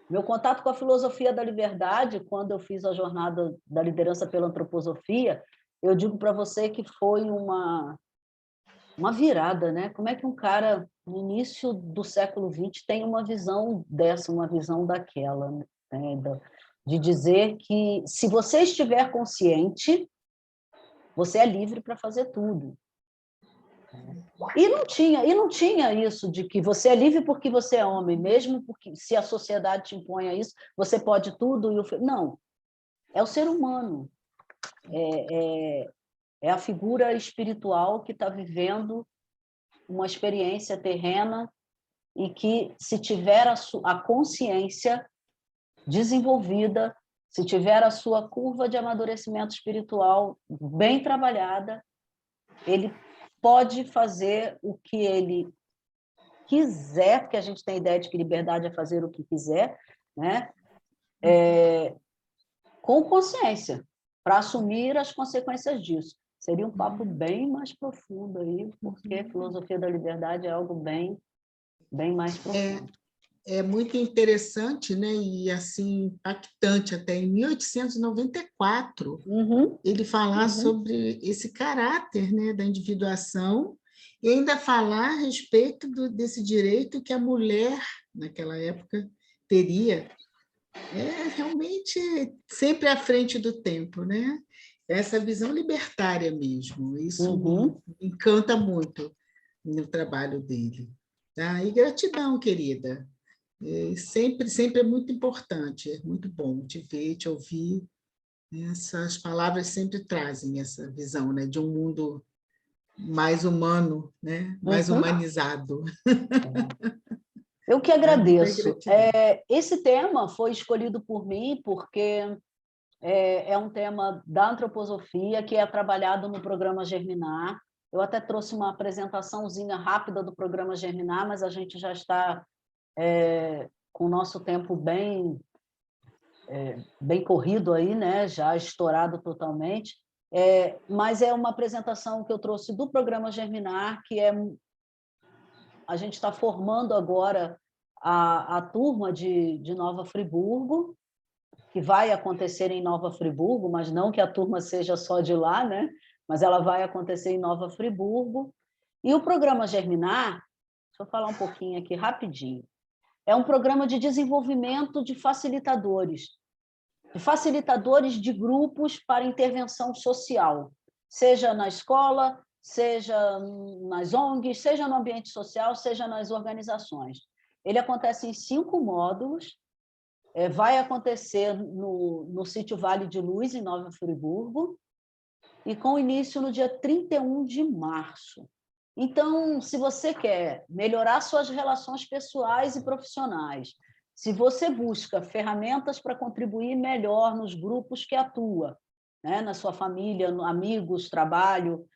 Meu contato com a filosofia da liberdade, quando eu fiz a jornada da liderança pela antroposofia, eu digo para você que foi uma virada, né? Como é que um cara, no início do século XX, tem uma visão dessa, uma visão daquela, né? De dizer que, se você estiver consciente, você é livre para fazer tudo. E não tinha isso de que você é livre porque você é homem, mesmo porque, se a sociedade te impõe a isso, você pode tudo. Não, é o ser humano. É a figura espiritual que está vivendo uma experiência terrena e que, se tiver a consciência desenvolvida, se tiver a sua curva de amadurecimento espiritual bem trabalhada, ele pode fazer o que ele quiser, porque a gente tem a ideia de que liberdade é fazer o que quiser, né? Com consciência, para assumir as consequências disso. Seria um papo bem mais profundo aí, porque a filosofia da liberdade é algo bem mais profundo. É muito interessante, né? E assim impactante. Até em 1894, ele falar sobre esse caráter, né, da individuação, e ainda falar a respeito desse direito que a mulher, naquela época, teria. É realmente sempre à frente do tempo, né? Essa visão libertária mesmo. Isso me encanta muito no trabalho dele. Tá? E gratidão, querida. Sempre é muito importante, é muito bom te ver, te ouvir. Essas palavras sempre trazem essa visão, né, de um mundo mais humano, né, mais humanizado. Eu que agradeço. Esse tema foi escolhido por mim porque é um tema da antroposofia que é trabalhado no programa Germinar. Eu até trouxe uma apresentaçãozinha rápida do programa Germinar, mas a gente já está com o nosso tempo bem corrido aí, né? Já estourado totalmente. Mas é uma apresentação que eu trouxe do programa Germinar, que a gente está formando agora a turma de Nova Friburgo, que vai acontecer em Nova Friburgo, mas não que a turma seja só de lá, né? Mas ela vai acontecer em Nova Friburgo. E o programa Germinar, deixa eu falar um pouquinho aqui rapidinho, é um programa de desenvolvimento de facilitadores de grupos para intervenção social, seja na escola, seja nas ONGs, seja no ambiente social, seja nas organizações. Ele acontece em 5 módulos, vai acontecer no sítio Vale de Luz, em Nova Friburgo, e com início no dia 31 de março. Então, se você quer melhorar suas relações pessoais e profissionais, se você busca ferramentas para contribuir melhor nos grupos que atua, né, na sua família, amigos, trabalho,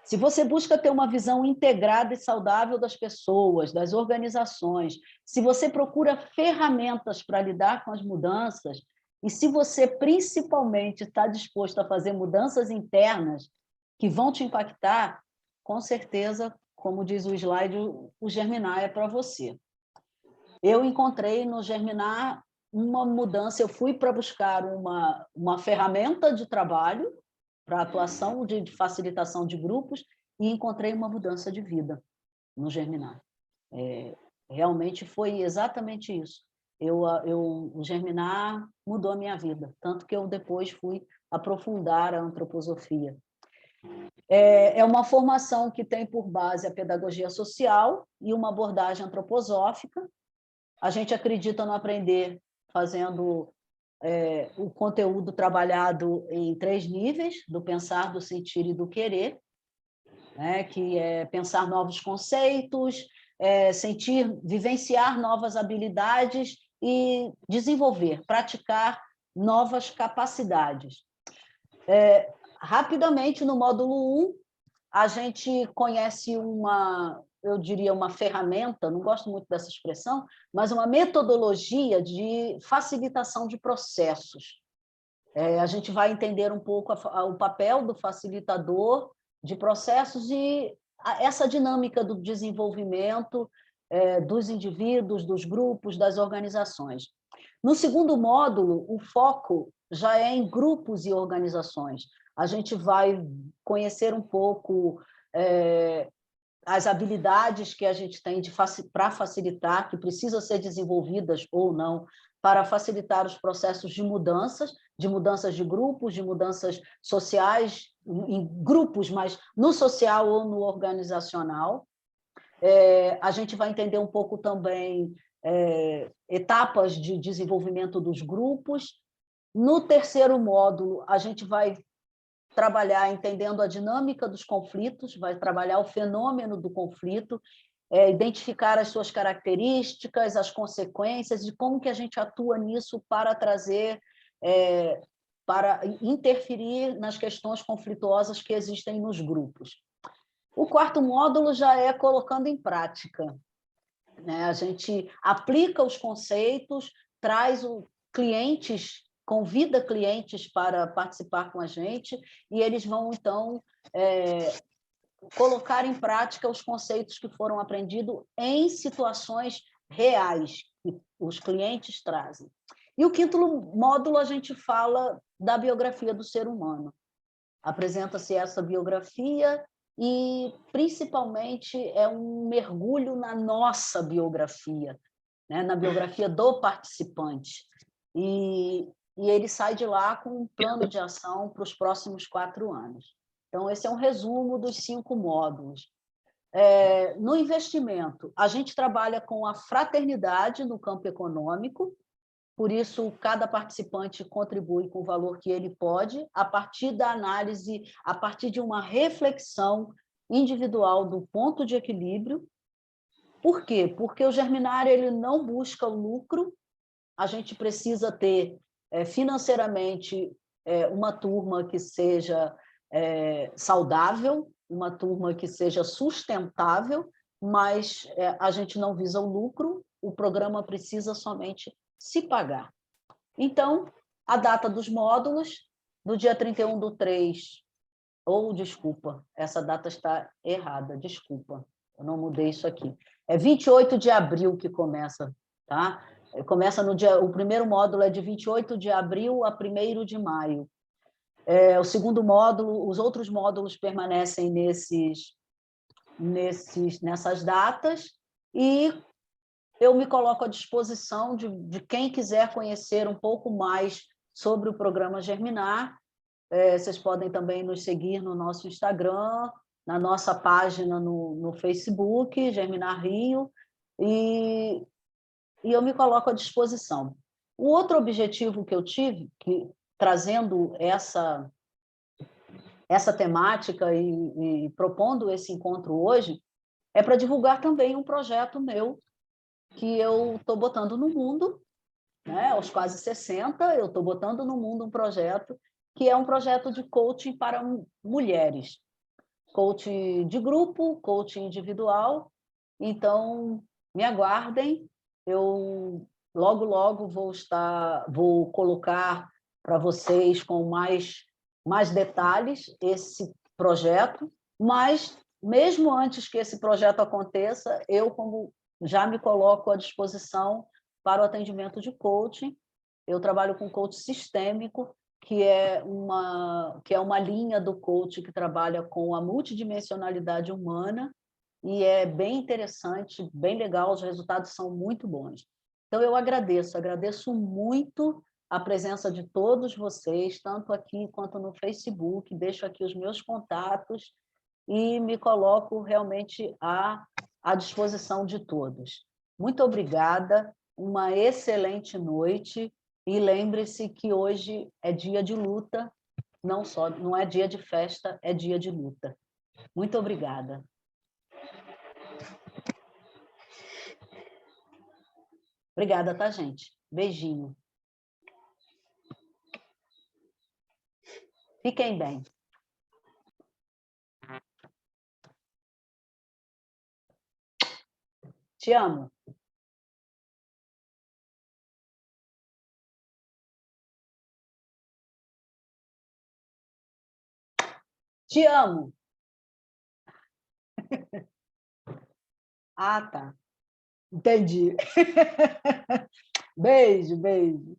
se você busca ter uma visão integrada e saudável das pessoas, das organizações, se você procura ferramentas para lidar com as mudanças, e se você principalmente está disposto a fazer mudanças internas que vão te impactar, com certeza, como diz o slide, o Germinar é para você. Eu encontrei no Germinar uma mudança, eu fui para buscar uma ferramenta de trabalho para atuação de facilitação de grupos e encontrei uma mudança de vida no Germinar. Realmente foi exatamente isso. O Germinar mudou a minha vida, tanto que eu depois fui aprofundar a antroposofia. É uma formação que tem por base a pedagogia social e uma abordagem antroposófica. A gente acredita no aprender fazendo o conteúdo trabalhado em 3 níveis, do pensar, do sentir e do querer, né? Que é pensar novos conceitos, sentir, vivenciar novas habilidades e desenvolver, praticar novas capacidades. Rapidamente, no módulo 1, a gente conhece eu diria, uma ferramenta, não gosto muito dessa expressão, mas uma metodologia de facilitação de processos. A gente vai entender um pouco o papel do facilitador de processos e essa dinâmica do desenvolvimento dos indivíduos, dos grupos, das organizações. No segundo módulo, o foco já é em grupos e organizações. A gente vai conhecer um pouco as habilidades que a gente tem para facilitar, que precisam ser desenvolvidas ou não, para facilitar os processos de mudanças de grupos, de mudanças sociais, em grupos, mas no social ou no organizacional. A gente vai entender um pouco também etapas de desenvolvimento dos grupos. No terceiro módulo, a gente vai trabalhar entendendo a dinâmica dos conflitos, vai trabalhar o fenômeno do conflito, identificar as suas características, as consequências e como que a gente atua nisso para trazer, para interferir nas questões conflituosas que existem nos grupos. O quarto módulo já é colocando em prática, né? A gente aplica os conceitos, traz clientes, convida clientes para participar com a gente e eles vão, então, colocar em prática os conceitos que foram aprendidos em situações reais que os clientes trazem. E o quinto módulo, a gente fala da biografia do ser humano. Apresenta-se essa biografia e, principalmente, é um mergulho na nossa biografia, né? Na biografia do participante. E ele sai de lá com um plano de ação para os próximos 4 anos. Então, esse é um resumo dos 5 módulos. No investimento, a gente trabalha com a fraternidade no campo econômico, por isso, cada participante contribui com o valor que ele pode, a partir da análise, a partir de uma reflexão individual do ponto de equilíbrio. Por quê? Porque o Germinar ele não busca o lucro, a gente precisa ter financeiramente uma turma que seja saudável, uma turma que seja sustentável, mas a gente não visa o lucro, o programa precisa somente se pagar. Então, a data dos módulos, do dia 31/3, desculpa, essa data está errada, desculpa, eu não mudei isso aqui. É 28 de abril que começa, tá? Começa no dia, o primeiro módulo é de 28 de abril a 1º de maio. O segundo módulo, os outros módulos permanecem nessas datas, e eu me coloco à disposição de quem quiser conhecer um pouco mais sobre o programa Germinar. Vocês podem também nos seguir no nosso Instagram, na nossa página no Facebook, Germinar Rio, e eu me coloco à disposição. O outro objetivo que eu tive, trazendo essa temática e propondo esse encontro hoje, é para divulgar também um projeto meu que eu estou botando no mundo, né? Aos quase 60, eu estou botando no mundo um projeto que é um projeto de coaching para mulheres. Coaching de grupo, coaching individual. Então, me aguardem, eu logo, logo vou colocar para vocês com mais detalhes esse projeto, mas, mesmo antes que esse projeto aconteça, eu, como já me coloco à disposição para o atendimento de coaching. Eu trabalho com coaching sistêmico, que é uma linha do coaching que trabalha com a multidimensionalidade humana, e é bem interessante, bem legal, os resultados são muito bons. Então, eu agradeço muito a presença de todos vocês, tanto aqui quanto no Facebook, deixo aqui os meus contatos e me coloco realmente à disposição de todos. Muito obrigada, uma excelente noite, e lembre-se que hoje é dia de luta, não é dia de festa, é dia de luta. Muito obrigada. Obrigada, tá, gente? Beijinho. Fiquem bem. Te amo. Te amo. Ah, tá. Entendi. Beijo, beijo.